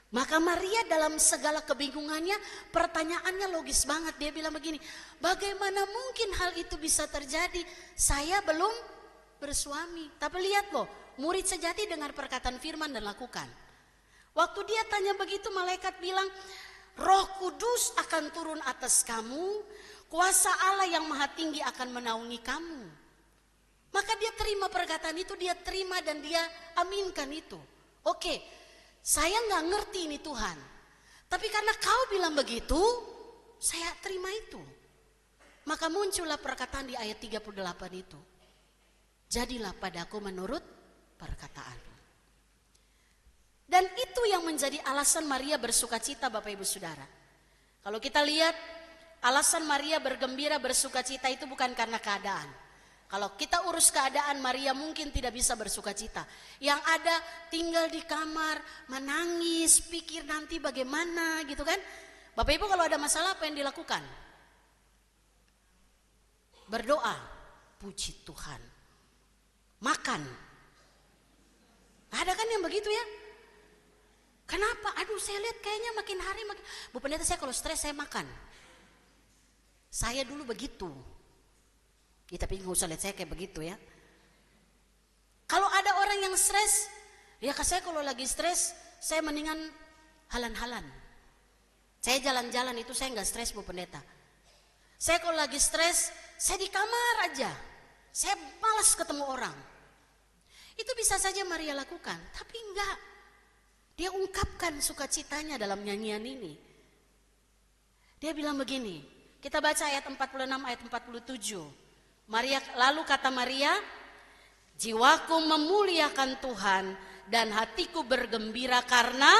Maka Maria dalam segala kebingungannya, pertanyaannya logis banget. Dia bilang begini, bagaimana mungkin hal itu bisa terjadi? Saya belum bersuami. Tapi lihat loh, murid sejati dengar perkataan firman dan lakukan. Waktu dia tanya begitu, malaikat bilang, Roh Kudus akan turun atas kamu, kuasa Allah yang maha tinggi akan menaungi kamu. Maka dia terima perkataan itu, dia terima dan dia aminkan itu. Oke. Saya nggak ngerti ini Tuhan, tapi karena kau bilang begitu, saya terima itu. Maka muncullah perkataan di ayat 38 itu. Jadilah padaku menurut perkataan. Dan itu yang menjadi alasan Maria bersukacita Bapak Ibu Saudara. Kalau kita lihat, alasan Maria bergembira bersukacita itu bukan karena keadaan. Kalau kita urus keadaan, Maria mungkin tidak bisa bersuka cita. Yang ada tinggal di kamar, menangis, pikir nanti bagaimana gitu kan. Bapak Ibu kalau ada masalah apa yang dilakukan? Berdoa, puji Tuhan. Makan. Ada kan yang begitu ya? Kenapa? Aduh saya lihat kayaknya makin hari makin. Bu Pendeta, saya kalau stres saya makan. Saya dulu begitu. Ya, tapi nggak usah lihat saya kayak begitu ya. Kalau ada orang yang stres, ya saya kalau lagi stres, saya mendingan halan-halan. Saya jalan-jalan itu saya nggak stres Bu Pendeta. Saya kalau lagi stres, saya di kamar aja. Saya malas ketemu orang. Itu bisa saja Maria lakukan, tapi enggak. Dia ungkapkan sukacitanya dalam nyanyian ini. Dia bilang begini, kita baca ayat 46, ayat 47. Maria, lalu kata Maria, jiwaku memuliakan Tuhan dan hatiku bergembira karena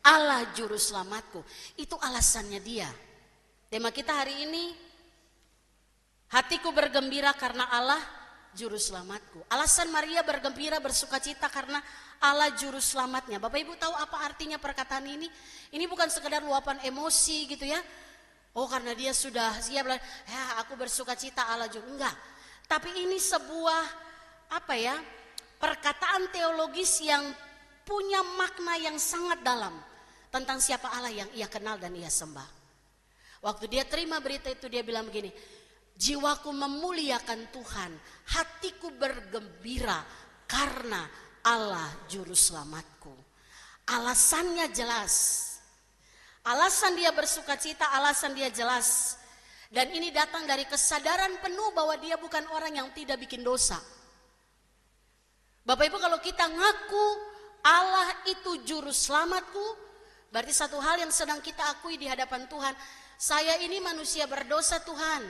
Allah juru selamatku. Itu alasannya dia. Tema kita hari ini, hatiku bergembira karena Allah juru selamatku. Alasan Maria bergembira bersukacita karena Allah juru selamatnya. Bapak Ibu tahu apa artinya perkataan ini? Ini bukan sekedar luapan emosi gitu ya. Oh karena dia sudah siap, ya aku bersukacita Allah juru. Enggak. Tapi ini sebuah perkataan teologis yang punya makna yang sangat dalam tentang siapa Allah yang ia kenal dan ia sembah. Waktu dia terima berita itu dia bilang begini, jiwaku memuliakan Tuhan, hatiku bergembira karena Allah juru selamatku. Alasannya jelas. Alasan dia bersukacita, alasan dia jelas. Dan ini datang dari kesadaran penuh bahwa dia bukan orang yang tidak bikin dosa. Bapak Ibu kalau kita ngaku Allah itu juru selamatku, berarti satu hal yang sedang kita akui di hadapan Tuhan. Saya ini manusia berdosa Tuhan.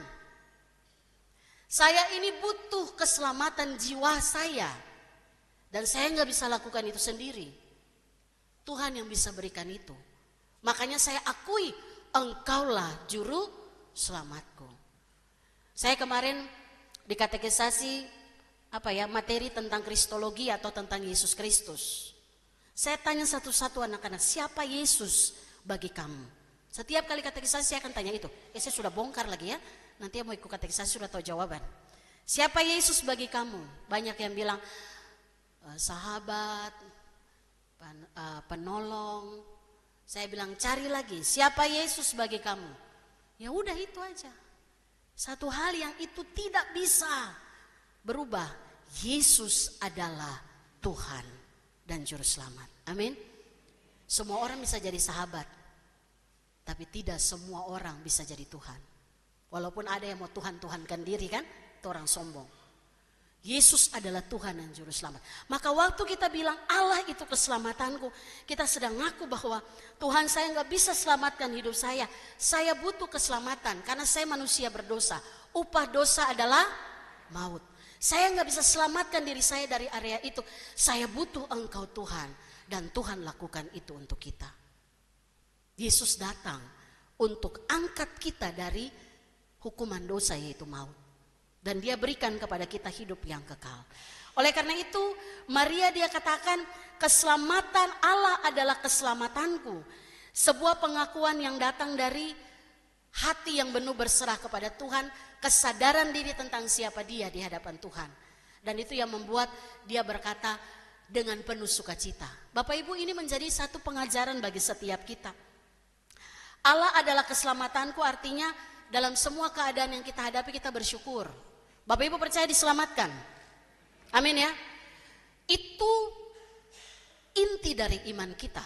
Saya ini butuh keselamatan jiwa saya. Dan saya nggak bisa lakukan itu sendiri. Tuhan yang bisa berikan itu. Makanya saya akui engkaulah juru selamatku. Saya kemarin di katekisasi materi tentang kristologi atau tentang Yesus Kristus. Saya tanya satu-satu anak-anak, siapa Yesus bagi kamu? Setiap kali katekisasi saya akan tanya itu. Saya sudah bongkar lagi ya. Nanti yang mau ikut katekisasi sudah tahu jawaban. Siapa Yesus bagi kamu? Banyak yang bilang sahabat, penolong. Saya bilang cari lagi, siapa Yesus bagi kamu? Ya udah itu aja. Satu hal yang itu tidak bisa berubah. Yesus adalah Tuhan dan Juru Selamat. Amin. Semua orang bisa jadi sahabat, tapi tidak semua orang bisa jadi Tuhan. Walaupun ada yang mau Tuhan-Tuhankan diri kan, itu orang sombong. Yesus adalah Tuhan dan Juru Selamat. Maka waktu kita bilang Allah itu keselamatanku, kita sedang ngaku bahwa Tuhan saya nggak bisa selamatkan hidup saya. Saya butuh keselamatan karena saya manusia berdosa. Upah dosa adalah maut. Saya nggak bisa selamatkan diri saya dari area itu. Saya butuh Engkau Tuhan dan Tuhan lakukan itu untuk kita. Yesus datang untuk angkat kita dari hukuman dosa yaitu maut. Dan dia berikan kepada kita hidup yang kekal. Oleh karena itu Maria dia katakan keselamatan Allah adalah keselamatanku. Sebuah pengakuan yang datang dari hati yang penuh berserah kepada Tuhan. Kesadaran diri tentang siapa dia di hadapan Tuhan. Dan itu yang membuat dia berkata dengan penuh sukacita. Bapak Ibu ini menjadi satu pengajaran bagi setiap kita. Allah adalah keselamatanku artinya dalam semua keadaan yang kita hadapi kita bersyukur. Bapak Ibu percaya diselamatkan? Amin ya. Itu inti dari iman kita.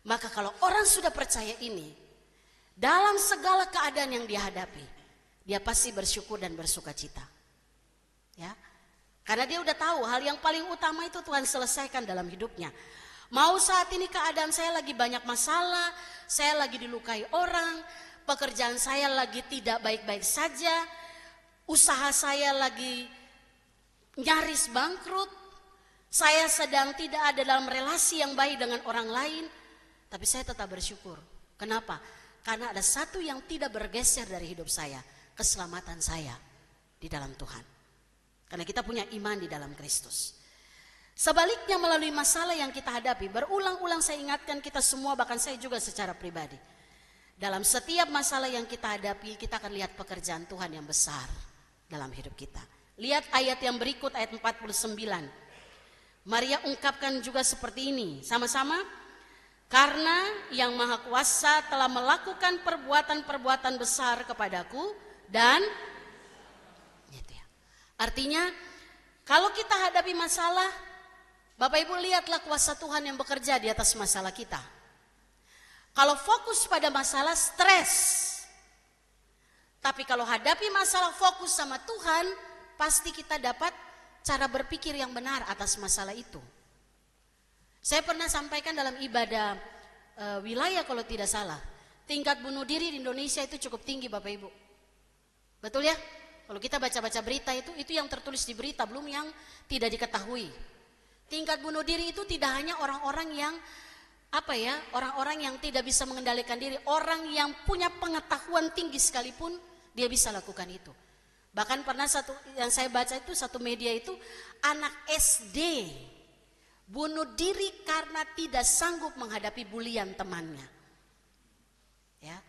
Maka kalau orang sudah percaya ini, dalam segala keadaan yang dia hadapi, dia pasti bersyukur dan bersukacita. Ya. Karena dia udah tahu hal yang paling utama itu Tuhan selesaikan dalam hidupnya. Mau saat ini keadaan saya lagi banyak masalah, saya lagi dilukai orang, pekerjaan saya lagi tidak baik-baik saja, usaha saya lagi nyaris bangkrut, saya sedang tidak ada dalam relasi yang baik dengan orang lain, tapi saya tetap bersyukur. Kenapa? Karena ada satu yang tidak bergeser dari hidup saya, keselamatan saya. di dalam Tuhan. Karena kita punya iman di dalam Kristus. Sebaliknya melalui masalah yang kita hadapi, berulang-ulang saya ingatkan kita semua, bahkan saya juga secara pribadi. Dalam setiap masalah yang kita hadapi, kita akan lihat pekerjaan Tuhan yang besar dalam hidup kita. Lihat ayat yang berikut, ayat 49. Maria ungkapkan juga seperti ini, sama-sama. Karena yang Maha Kuasa telah melakukan perbuatan-perbuatan besar kepadaku dan gitu ya. Artinya kalau kita hadapi masalah, Bapak Ibu lihatlah kuasa Tuhan yang bekerja di atas masalah kita. Kalau fokus pada masalah, stres. Tapi kalau hadapi masalah fokus sama Tuhan, pasti kita dapat cara berpikir yang benar atas masalah itu. Saya pernah sampaikan dalam ibadah wilayah kalau tidak salah, tingkat bunuh diri di Indonesia itu cukup tinggi Bapak Ibu. Betul ya? Kalau kita baca-baca berita itu yang tertulis di berita, belum yang tidak diketahui. Tingkat bunuh diri itu tidak hanya orang-orang yang orang-orang yang tidak bisa mengendalikan diri, orang yang punya pengetahuan tinggi sekalipun dia bisa lakukan itu. Bahkan pernah satu yang saya baca itu, satu media itu, anak SD bunuh diri karena tidak sanggup menghadapi bulian temannya. Ya.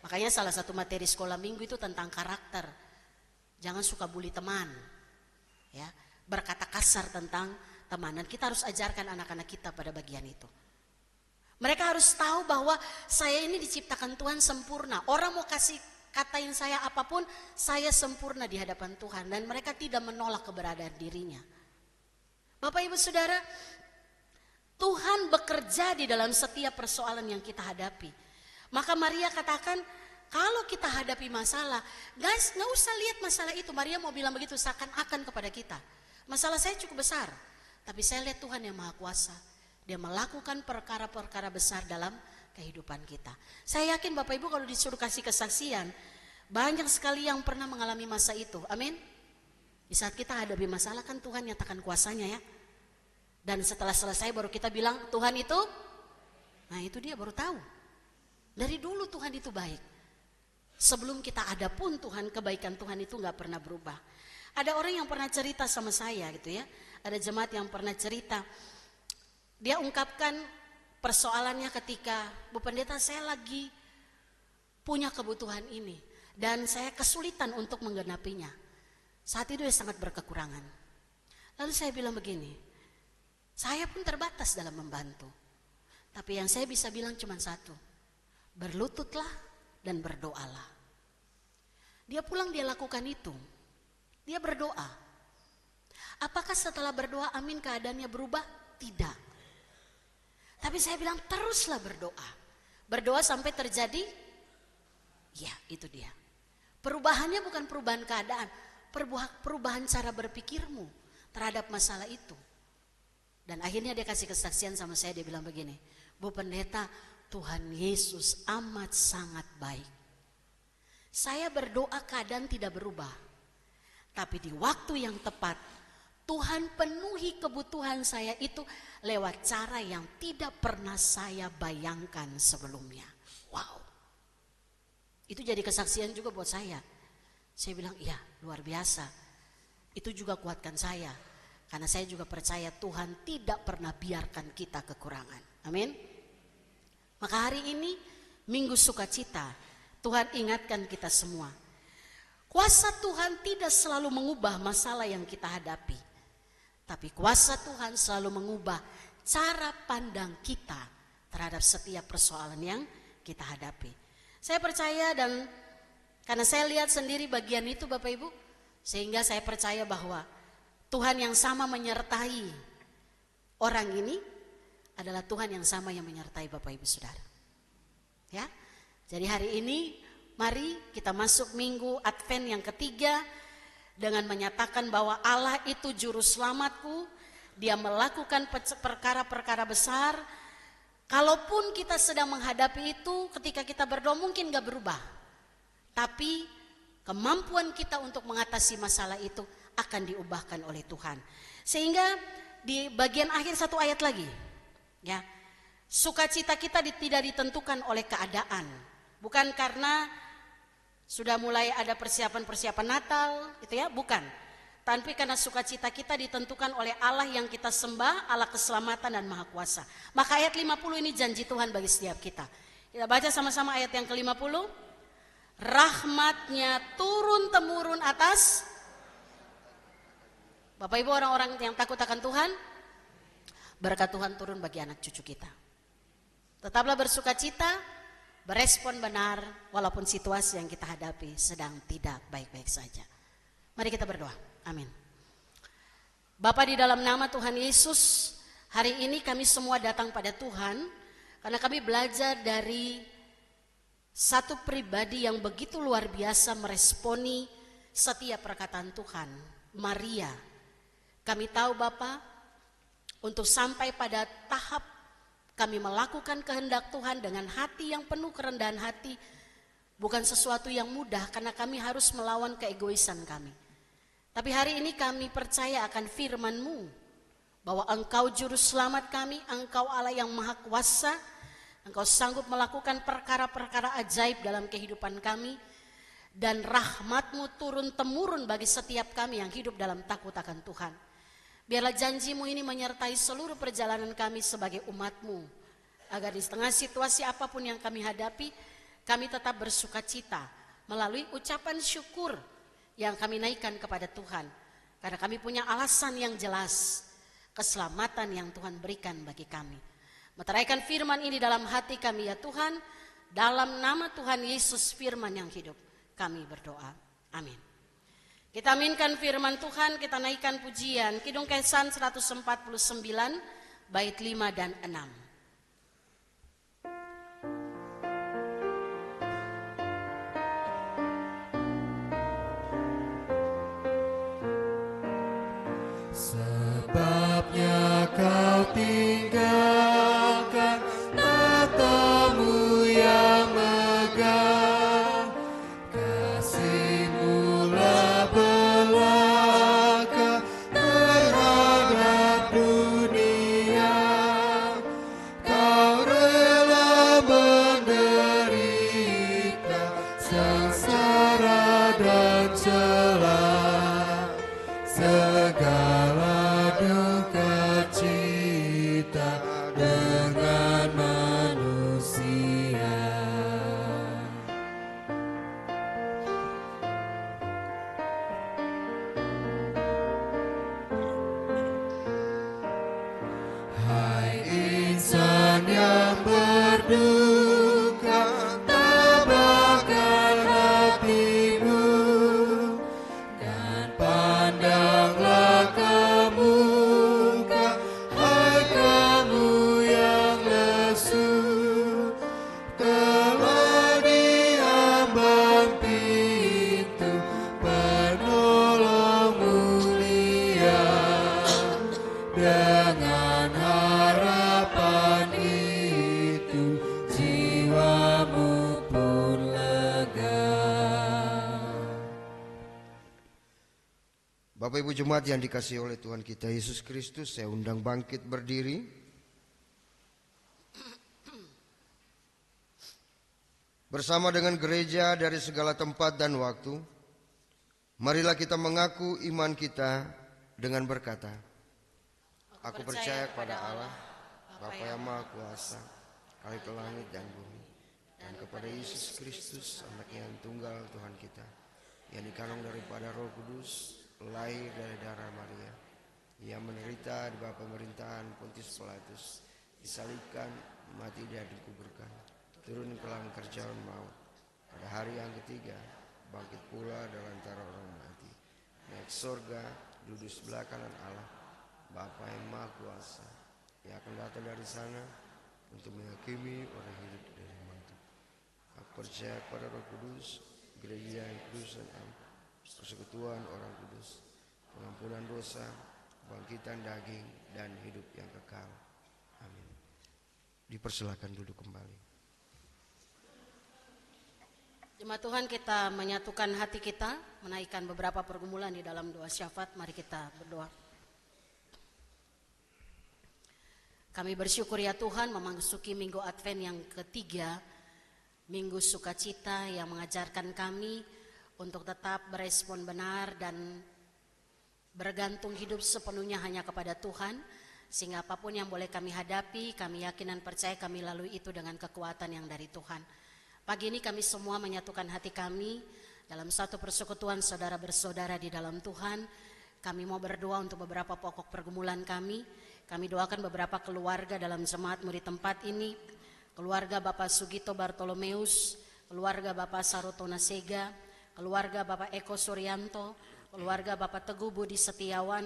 Makanya salah satu materi sekolah minggu itu tentang karakter. Jangan suka bully teman. Ya, berkata kasar tentang teman, dan kita harus ajarkan anak-anak kita pada bagian itu. Mereka harus tahu bahwa saya ini diciptakan Tuhan sempurna. Orang mau kasih katain saya apapun, saya sempurna di hadapan Tuhan, dan mereka tidak menolak keberadaan dirinya. Bapak Ibu Saudara, Tuhan bekerja di dalam setiap persoalan yang kita hadapi. Maka Maria katakan, kalau kita hadapi masalah, guys, gak usah lihat masalah itu. Maria mau bilang begitu seakan-akan kepada kita. Masalah saya cukup besar, tapi saya lihat Tuhan yang Maha Kuasa. Dia melakukan perkara-perkara besar dalam kehidupan kita. Saya yakin Bapak Ibu kalau disuruh kasih kesaksian, banyak sekali yang pernah mengalami masa itu. Amin. Di saat kita hadapi masalah kan Tuhan nyatakan kuasanya ya. Dan setelah selesai baru kita bilang Tuhan itu, nah itu dia baru tahu. Dari dulu Tuhan itu baik. Sebelum kita ada pun Tuhan, kebaikan Tuhan itu gak pernah berubah. Ada orang yang pernah cerita sama saya gitu ya. Ada jemaat yang pernah cerita. Dia ungkapkan persoalannya ketika, Bu Pendeta saya lagi punya kebutuhan ini. Dan saya kesulitan untuk menggenapinya. Saat itu dia sangat berkekurangan. Lalu saya bilang begini, saya pun terbatas dalam membantu. Tapi yang saya bisa bilang cuma satu, berlututlah dan berdoalah. Dia pulang dia lakukan itu. Dia berdoa. Apakah setelah berdoa amin keadaannya berubah? Tidak. Tapi saya bilang teruslah berdoa. Berdoa sampai terjadi, ya itu dia. Perubahannya bukan perubahan keadaan, perubahan cara berpikirmu terhadap masalah itu. Dan akhirnya dia kasih kesaksian sama saya, dia bilang begini, Bu Pendeta, Tuhan Yesus amat sangat baik. Saya berdoa keadaan tidak berubah. Tapi di waktu yang tepat, Tuhan penuhi kebutuhan saya itu lewat cara yang tidak pernah saya bayangkan sebelumnya. Wow. Itu jadi kesaksian juga buat saya. Saya bilang, iya luar biasa. Itu juga kuatkan saya. Karena saya juga percaya Tuhan tidak pernah biarkan kita kekurangan. Amin. Maka hari ini Minggu Sukacita, Tuhan ingatkan kita semua. Kuasa Tuhan tidak selalu mengubah masalah yang kita hadapi. Tapi kuasa Tuhan selalu mengubah cara pandang kita terhadap setiap persoalan yang kita hadapi. Saya percaya dan karena saya lihat sendiri bagian itu Bapak Ibu, sehingga saya percaya bahwa Tuhan yang sama menyertai orang ini adalah Tuhan yang sama yang menyertai Bapak Ibu Saudara. Ya. Jadi hari ini mari kita masuk minggu Advent yang ketiga dengan menyatakan bahwa Allah itu juru selamatku. Dia melakukan perkara-perkara besar. Kalaupun kita sedang menghadapi itu, ketika kita berdoa mungkin gak berubah. Tapi kemampuan kita untuk mengatasi masalah itu akan diubahkan oleh Tuhan. Sehingga di bagian akhir satu ayat lagi, ya, sukacita kita tidak ditentukan oleh keadaan, bukan karena Sudah mulai ada persiapan-persiapan Natal, gitu ya? Bukan. Tapi karena sukacita kita ditentukan oleh Allah yang kita sembah, Allah keselamatan dan Maha Kuasa. Maka ayat 50 ini janji Tuhan bagi setiap kita. Kita baca sama-sama ayat yang ke-50. Rahmatnya turun-temurun atas Bapak Ibu orang-orang yang takut akan Tuhan, berkat Tuhan turun bagi anak cucu kita. Tetaplah bersukacita, berespon benar walaupun situasi yang kita hadapi sedang tidak baik-baik saja. Mari kita berdoa. Amin. Bapa, di dalam nama Tuhan Yesus, hari ini kami semua datang pada Tuhan karena kami belajar dari satu pribadi yang begitu luar biasa meresponi setiap perkataan Tuhan, Maria. Kami tahu Bapa, untuk sampai pada tahap kami melakukan kehendak Tuhan dengan hati yang penuh kerendahan hati, bukan sesuatu yang mudah karena kami harus melawan keegoisan kami. Tapi hari ini kami percaya akan firman-Mu, bahwa Engkau juru selamat kami, Engkau Allah yang Maha Kuasa, Engkau sanggup melakukan perkara-perkara ajaib dalam kehidupan kami, dan rahmat-Mu turun-temurun bagi setiap kami yang hidup dalam takut akan Tuhan. Biarlah janji-Mu ini menyertai seluruh perjalanan kami sebagai umat-Mu, agar di tengah situasi apapun yang kami hadapi, kami tetap bersukacita melalui ucapan syukur yang kami naikkan kepada Tuhan. Karena kami punya alasan yang jelas, keselamatan yang Tuhan berikan bagi kami. Meteraikan firman ini dalam hati kami ya Tuhan, dalam nama Tuhan Yesus firman yang hidup, kami berdoa. Amin. Kita aminkan firman Tuhan, kita naikkan pujian Kidung Kesan 149 bait 5 dan 6. Sebabnya kau tinggalkan matamu yang megah, kasih-Mu lah belaka terhadap dunia. Kau rela menderita sengsara dan celah, segala duka cita dengan manusia. Hai insan yang berduka, tabahkan hatimu dan pandanglah ke muka. Hai kamu yang lesu, telah diambang pintu penolong mulia. Dengan harapan itu jiwamu pun lega. Bapak Ibu Jemaat yang dikasihi oleh Tuhan kita Yesus Kristus, saya undang bangkit berdiri. Bersama dengan gereja dari segala tempat dan waktu, marilah kita mengaku iman kita dengan berkata, Aku percaya kepada Allah, Bapa yang Maha Kuasa, Khalik langit dan bumi, dan kepada Yesus Kristus, Anak-Nya yang tunggal Tuhan kita, yang dikandung daripada Roh Kudus, lahir dari darah Maria. Ia menderita di bawah pemerintahan Pontius Pilatus, disalibkan, mati dan dikuburkan, turun ke dalam kerjaan maut. Pada hari yang ketiga, bangkit pula dari antara orang mati, naik surga, duduk sebelah kanan Allah, Bapa yang Maha Kuasa. Ia akan datang dari sana untuk menghakimi orang hidup dan mati. Aku percaya kepada Roh Kudus, gereja yang kudus dan am, persekutuan orang kudus, pengampunan dosa, bangkitan daging, dan hidup yang kekal. Amin. Dipersilakan duduk kembali. Jemaat Tuhan, kita menyatukan hati kita, menaikkan beberapa pergumulan di dalam doa syafaat. Mari kita berdoa. Kami bersyukur ya Tuhan, memasuki minggu Advent yang ketiga, Minggu Sukacita yang mengajarkan kami untuk tetap berespon benar dan bergantung hidup sepenuhnya hanya kepada Tuhan, sehingga apapun yang boleh kami hadapi, kami yakin dan percaya kami lalui itu dengan kekuatan yang dari Tuhan. Pagi ini kami semua menyatukan hati kami dalam satu persekutuan saudara bersaudara di dalam Tuhan. Kami mau berdoa untuk beberapa pokok pergumulan kami. Kami doakan beberapa keluarga dalam jemaat murid tempat ini. Keluarga Bapak Sugito Bartolomeus, keluarga Bapak Sarotona Sega, keluarga Bapak Eko Suryanto, keluarga Bapak Teguh Budi Setiawan,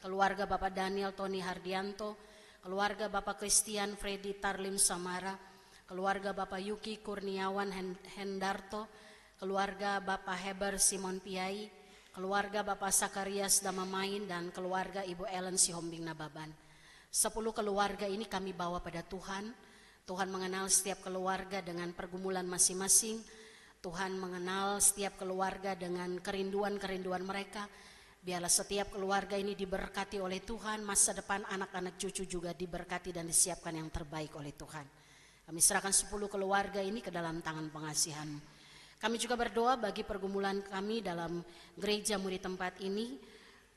keluarga Bapak Daniel Tony Hardianto, keluarga Bapak Christian Freddy Tarlim Samara, keluarga Bapak Yuki Kurniawan Hendarto, keluarga Bapak Heber Simon Piai, keluarga Bapak Sakarias Damamain, dan keluarga Ibu Ellen Sihombing Nababan. 10 keluarga ini kami bawa pada Tuhan. Tuhan mengenal setiap keluarga dengan pergumulan masing-masing. Tuhan mengenal setiap keluarga dengan kerinduan-kerinduan mereka. Biarlah setiap keluarga ini diberkati oleh Tuhan. Masa depan anak-anak cucu juga diberkati dan disiapkan yang terbaik oleh Tuhan. Kami serahkan 10 keluarga ini ke dalam tangan pengasihan-Mu. Kami juga berdoa bagi pergumulan kami dalam gereja murid tempat ini.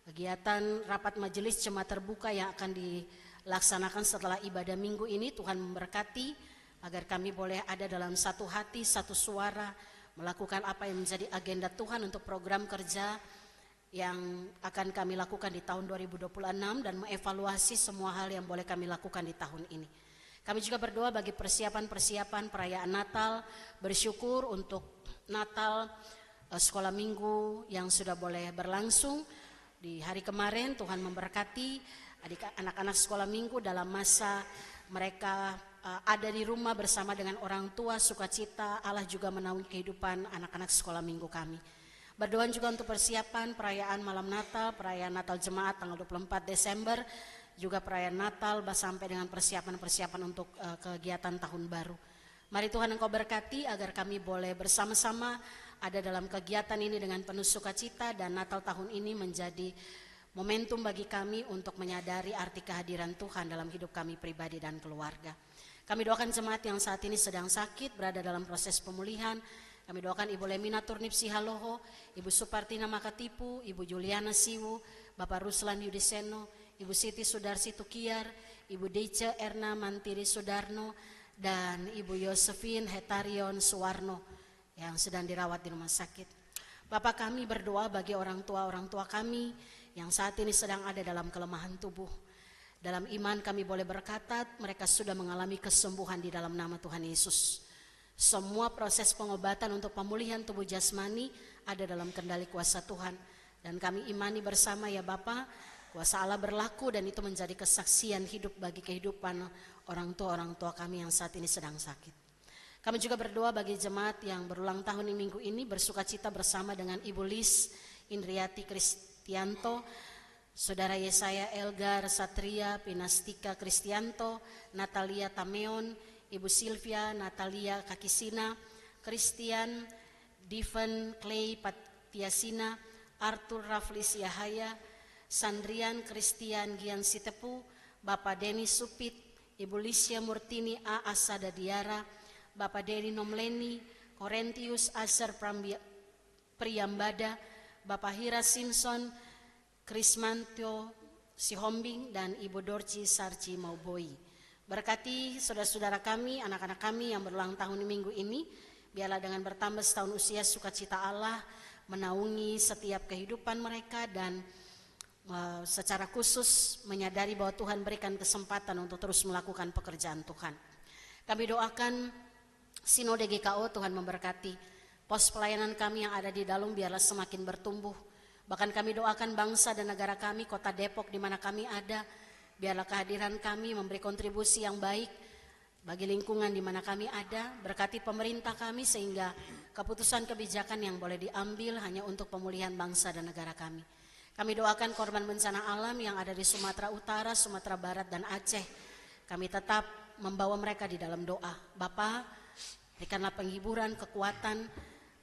Kegiatan rapat majelis jemaat terbuka yang akan dilaksanakan setelah ibadah minggu ini, Tuhan memberkati agar kami boleh ada dalam satu hati, satu suara, melakukan apa yang menjadi agenda Tuhan untuk program kerja yang akan kami lakukan di tahun 2026 dan mengevaluasi semua hal yang boleh kami lakukan di tahun ini. Kami juga berdoa bagi persiapan-persiapan perayaan Natal, bersyukur untuk Natal sekolah minggu yang sudah boleh berlangsung. Di hari kemarin Tuhan memberkati anak-anak sekolah minggu dalam masa mereka ada di rumah bersama dengan orang tua, sukacita. Allah juga menaungi kehidupan anak-anak sekolah minggu kami. Berdoa juga untuk persiapan perayaan malam Natal, perayaan Natal Jemaat tanggal 24 Desember, juga perayaan Natal sampai dengan persiapan-persiapan untuk kegiatan tahun baru. Mari Tuhan Engkau berkati agar kami boleh bersama-sama ada dalam kegiatan ini dengan penuh sukacita, dan Natal tahun ini menjadi momentum bagi kami untuk menyadari arti kehadiran Tuhan dalam hidup kami pribadi dan keluarga. Kami doakan jemaat yang saat ini sedang sakit, berada dalam proses pemulihan. Kami doakan Ibu Lemina Turnip Sihaloho, Ibu Supartina Makatipu, Ibu Juliana Siwu, Bapak Ruslan Yudiseno, Ibu Siti Sudarsi Tukiar, Ibu Deice Erna Mantiri Sudarno, dan Ibu Yosefin Hetarion Suwarno yang sedang dirawat di rumah sakit. Bapak, kami berdoa bagi orang tua kami yang saat ini sedang ada dalam kelemahan tubuh. Dalam iman kami boleh berkata mereka sudah mengalami kesembuhan di dalam nama Tuhan Yesus. Semua proses pengobatan untuk pemulihan tubuh jasmani ada dalam kendali kuasa Tuhan. Dan kami imani bersama ya Bapa, kuasa Allah berlaku dan itu menjadi kesaksian hidup bagi kehidupan orang tua kami yang saat ini sedang sakit. Kami juga berdoa bagi jemaat yang berulang tahun di minggu ini, bersukacita bersama dengan Ibu Lis Indriati Kristianto, Saudara Yesaya Elgar Satria Pinastika Kristianto, Natalia Tameon, Ibu Silvia Natalia Kakisina, Christian Diven Clay Patiasina, Arthur Raflis Yahaya, Sandrian Christian Gian Sitepu, Bapak Denis Supit, Ibu Lisya Murtini A. Asada Diara, Bapak Deni Nomleni, Korentius Aser Priyambada, Bapak Hira Simpson, Krismantio Sihombing, dan Ibu Dorci Sarci Mauboi. Berkati saudara-saudara kami, anak-anak kami yang berulang tahun di minggu ini, biarlah dengan bertambah setahun usia sukacita Allah menaungi setiap kehidupan mereka, dan secara khusus menyadari bahwa Tuhan berikan kesempatan untuk terus melakukan pekerjaan Tuhan. Kami doakan Sinode GKO, Tuhan memberkati pos pelayanan kami yang ada di dalam, biarlah semakin bertumbuh. Bahkan kami doakan bangsa dan negara kami, kota Depok di mana kami ada, biarlah kehadiran kami memberi kontribusi yang baik bagi lingkungan di mana kami ada. Berkati pemerintah kami sehingga keputusan kebijakan yang boleh diambil hanya untuk pemulihan bangsa dan negara kami. Kami doakan korban bencana alam yang ada di Sumatera Utara, Sumatera Barat, dan Aceh. Kami tetap membawa mereka di dalam doa. Bapa, berikanlah penghiburan, kekuatan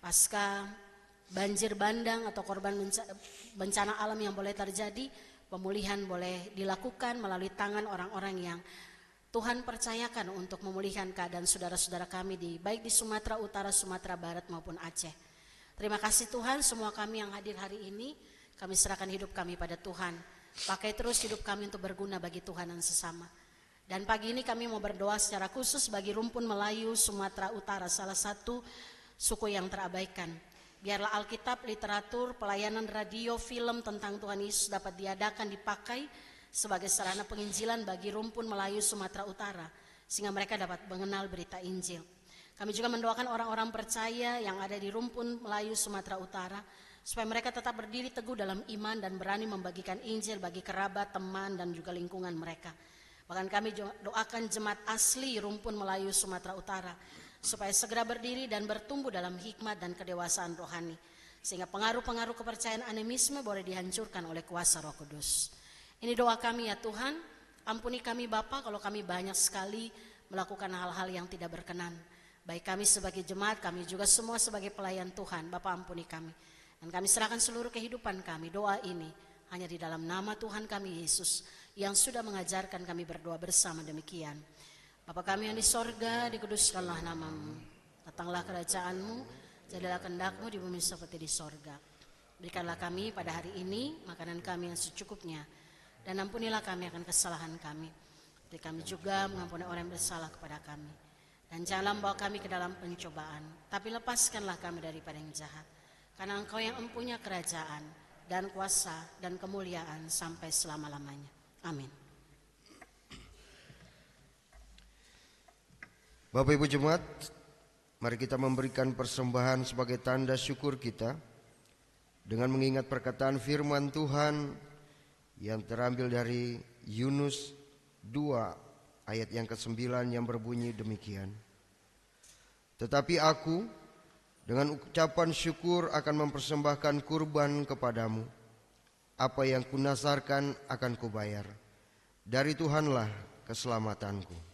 pasca banjir bandang atau korban bencana alam yang boleh terjadi. Pemulihan boleh dilakukan melalui tangan orang-orang yang Tuhan percayakan untuk memulihkan keadaan saudara-saudara kami baik di Sumatera Utara, Sumatera Barat maupun Aceh. Terima kasih Tuhan, semua kami yang hadir hari ini, kami serahkan hidup kami pada Tuhan. Pakai terus hidup kami untuk berguna bagi Tuhan dan sesama. Dan pagi ini kami mau berdoa secara khusus bagi rumpun Melayu Sumatera Utara, salah satu suku yang terabaikan. Biarlah Alkitab, literatur, pelayanan radio, film tentang Tuhan Yesus dapat diadakan, dipakai sebagai sarana penginjilan bagi rumpun Melayu Sumatera Utara, sehingga mereka dapat mengenal berita Injil. Kami juga mendoakan orang-orang percaya yang ada di rumpun Melayu Sumatera Utara, supaya mereka tetap berdiri teguh dalam iman dan berani membagikan Injil bagi kerabat, teman, dan juga lingkungan mereka. Bahkan kami doakan jemaat asli rumpun Melayu Sumatera Utara, supaya segera berdiri dan bertumbuh dalam hikmat dan kedewasaan rohani, sehingga pengaruh-pengaruh kepercayaan animisme boleh dihancurkan oleh kuasa Roh Kudus. Ini doa kami ya Tuhan, ampuni kami Bapa kalau kami banyak sekali melakukan hal-hal yang tidak berkenan. Baik kami sebagai jemaat, kami juga semua sebagai pelayan Tuhan, Bapa ampuni kami. Dan kami serahkan seluruh kehidupan kami, doa ini hanya di dalam nama Tuhan kami Yesus yang sudah mengajarkan kami berdoa bersama demikian. Bapa kami yang di sorga, dikuduskanlah namamu, datanglah kerajaanmu, jadilah kehendak-Mu di bumi seperti di sorga. Berikanlah kami pada hari ini makanan kami yang secukupnya, dan ampunilah kami akan kesalahan kami. Jadi kami juga mengampuni orang yang bersalah kepada kami. Dan janganlah membawa kami ke dalam pencobaan, tapi lepaskanlah kami daripada yang jahat. Karena Engkau yang empunya kerajaan dan kuasa dan kemuliaan sampai selama-lamanya. Amin. Bapak Ibu Jemaat, mari kita memberikan persembahan sebagai tanda syukur kita dengan mengingat perkataan firman Tuhan yang terambil dari Yunus 2 ayat yang ke-9 yang berbunyi demikian. Tetapi aku dengan ucapan syukur akan mempersembahkan kurban kepadamu. Apa yang kunasarkan akan kubayar. Dari Tuhanlah keselamatanku.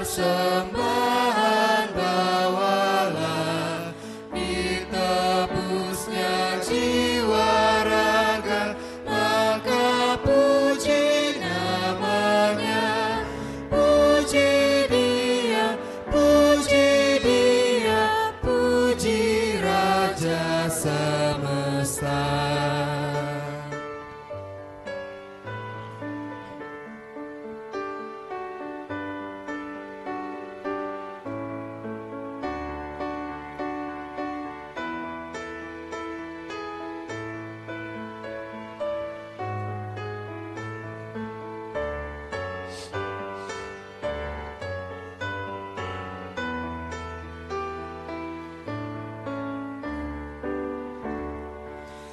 Persembahan bawalah, ditebusnya jiwa raga, maka puji namanya. Puji Dia, puji Dia, puji Raja semesta.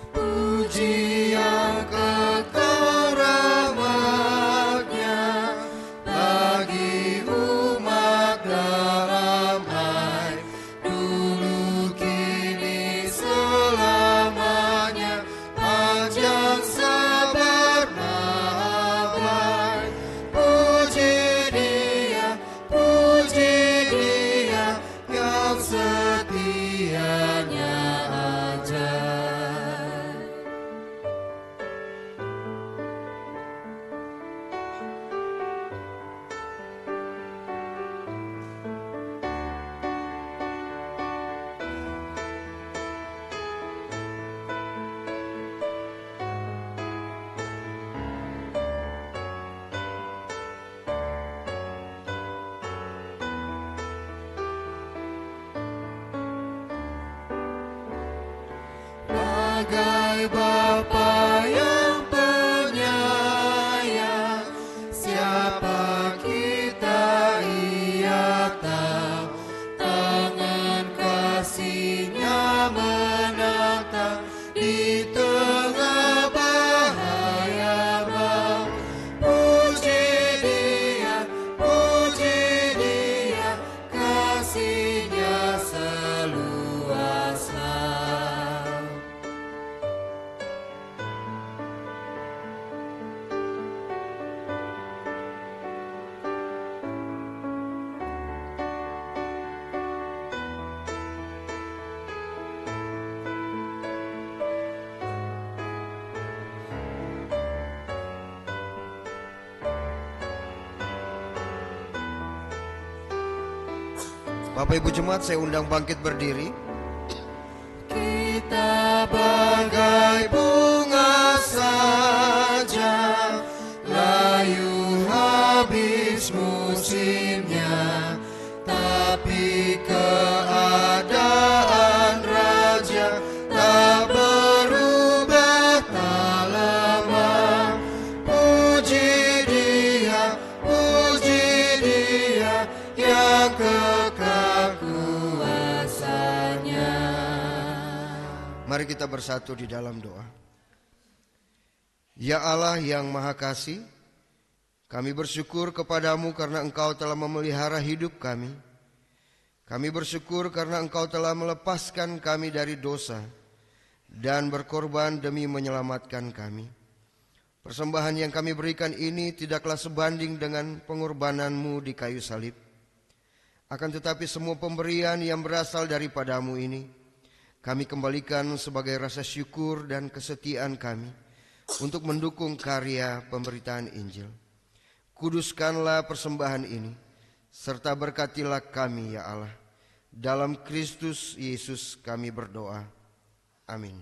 Puji yang kekal rahmat-Nya bagi umat damai, dulu kini selamanya, panjang sabar damai. Puji Dia yang setianya ajaib. Bapak Ibu Jemaat, saya undang bangkit berdiri. Kita bagai bunga saja, layu habis musimnya, tapi keadaan raja tak berubah tak lama. Puji Dia yang kekal kuasanya. Mari kita bersatu di dalam doa. Ya Allah yang Maha Kasih, kami bersyukur kepadamu karena Engkau telah memelihara hidup kami. Kami bersyukur karena Engkau telah melepaskan kami dari dosa dan berkorban demi menyelamatkan kami. Persembahan yang kami berikan ini tidaklah sebanding dengan pengorbananmu di kayu salib. Akan tetapi semua pemberian yang berasal daripadamu ini kami kembalikan sebagai rasa syukur dan kesetiaan kami untuk mendukung karya pemberitaan Injil. Kuduskanlah persembahan ini, serta berkatilah kami ya Allah. Dalam Kristus Yesus kami berdoa. Amin.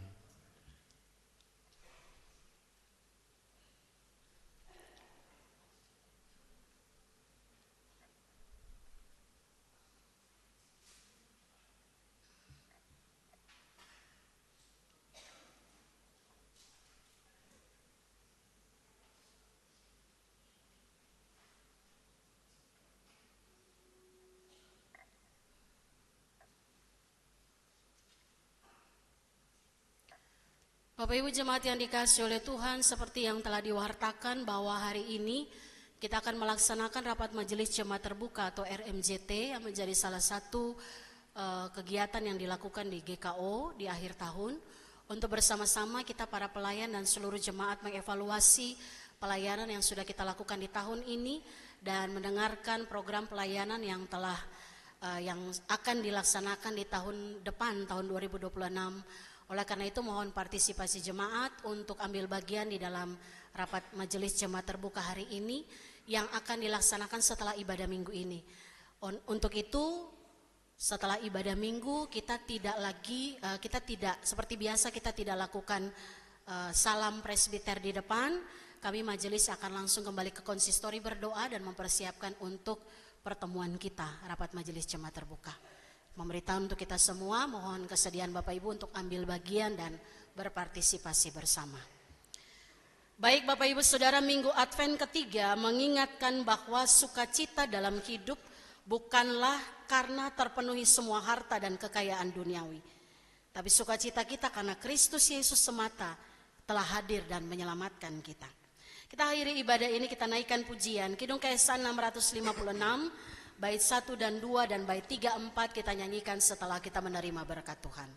Bapak Ibu Jemaat yang dikasihi oleh Tuhan, seperti yang telah diwartakan bahwa hari ini kita akan melaksanakan rapat majelis jemaat terbuka atau RMJT yang menjadi salah satu kegiatan yang dilakukan di GKO di akhir tahun untuk bersama-sama kita para pelayan dan seluruh jemaat mengevaluasi pelayanan yang sudah kita lakukan di tahun ini dan mendengarkan program pelayanan yang telah yang akan dilaksanakan di tahun depan, tahun 2026. Oleh karena itu mohon partisipasi jemaat untuk ambil bagian di dalam rapat majelis jemaat terbuka hari ini yang akan dilaksanakan setelah ibadah minggu ini. Untuk itu setelah ibadah minggu kita tidak seperti biasa kita tidak lakukan salam presbiter di depan. Kami majelis akan langsung kembali ke konsistori berdoa dan mempersiapkan untuk pertemuan kita rapat majelis jemaat terbuka. Memberitahu untuk kita semua, mohon kesediaan Bapak Ibu untuk ambil bagian dan berpartisipasi bersama. Baik Bapak Ibu Saudara, Minggu Advent ketiga mengingatkan bahwa sukacita dalam hidup bukanlah karena terpenuhi semua harta dan kekayaan duniawi. Tapi sukacita kita karena Kristus Yesus semata telah hadir dan menyelamatkan kita. Kita akhiri ibadah ini, kita naikkan pujian Kidung Keesan 656. Bait 1 dan 2 dan bait 3, 4 kita nyanyikan setelah kita menerima berkat Tuhan.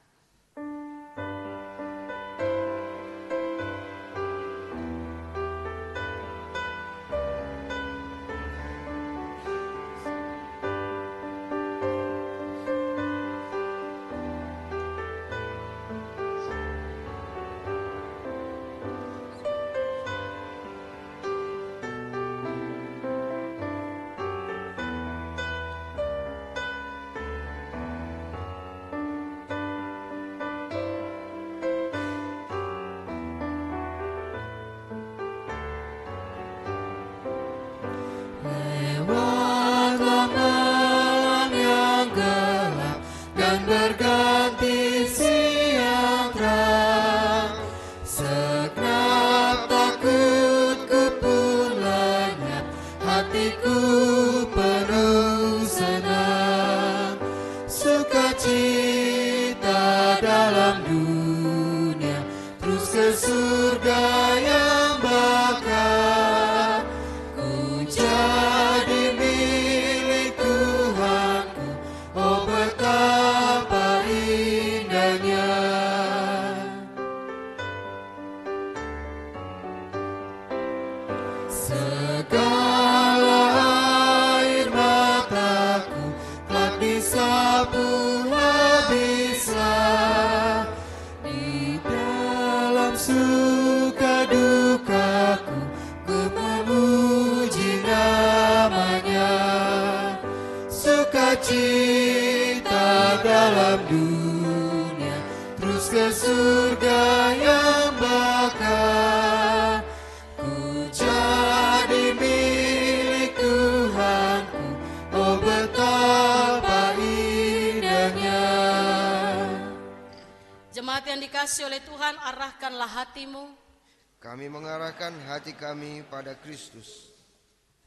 Sukacita dalam dunia, terus ke surga yang bakal. Ku jadi milik Tuhanku, oh betapa indahnya. Jemaat yang dikasihi oleh Tuhan, arahkanlah hatimu. Kami mengarahkan hati kami pada Kristus.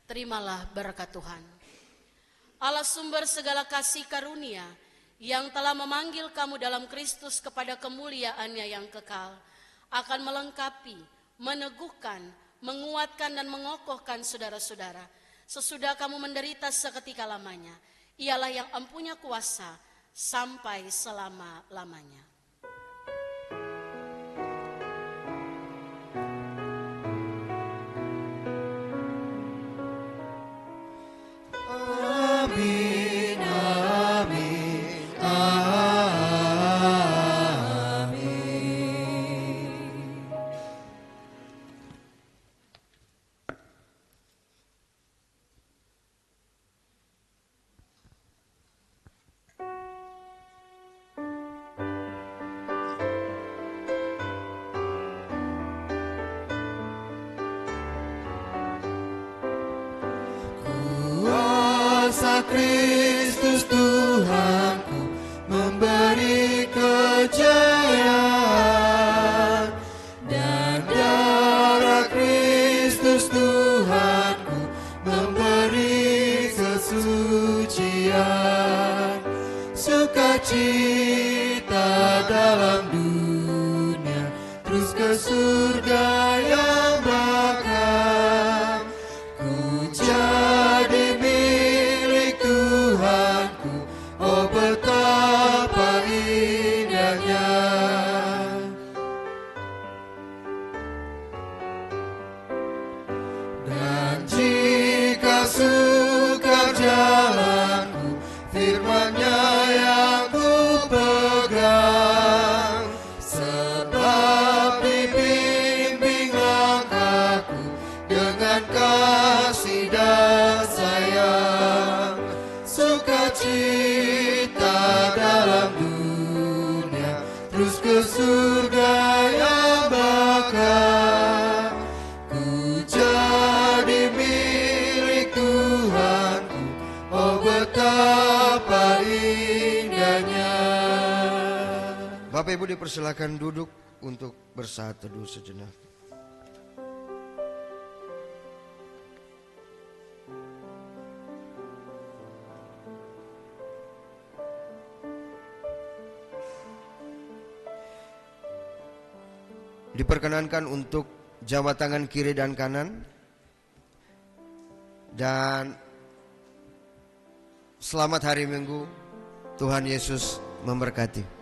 Terimalah berkat Tuhan. Allah sumber segala kasih karunia, yang telah memanggil kamu dalam Kristus kepada kemuliaan-Nya yang kekal, akan melengkapi, meneguhkan, menguatkan dan mengokohkan saudara-saudara sesudah kamu menderita seketika lamanya. Ialah yang empunya kuasa sampai selama-lamanya. Amin, amin, amin. Kuasa Kristus Tuhanku memberi kejayaan, dan darah Kristus Tuhanku memberi kesucian. Sukacita dalam dunia, terus ke surga yang bakal. Ku jadi milik Tuhanku, oh betapa indahnya. Dan jika sukar jalanku, firman-Nya yang ku pegang, sebab dibimbing langkahku dengan kasih dan sayang. Sukacita dalam dunia, terus ke surga yang bakal. Ku jadi milik Tuhanku, oh betapa indahnya. Bapak Ibu dipersilakan duduk untuk bersaat teduh sejenak. Diperkenankan untuk jabat tangan kiri dan kanan. Dan selamat hari Minggu. Tuhan Yesus memberkati.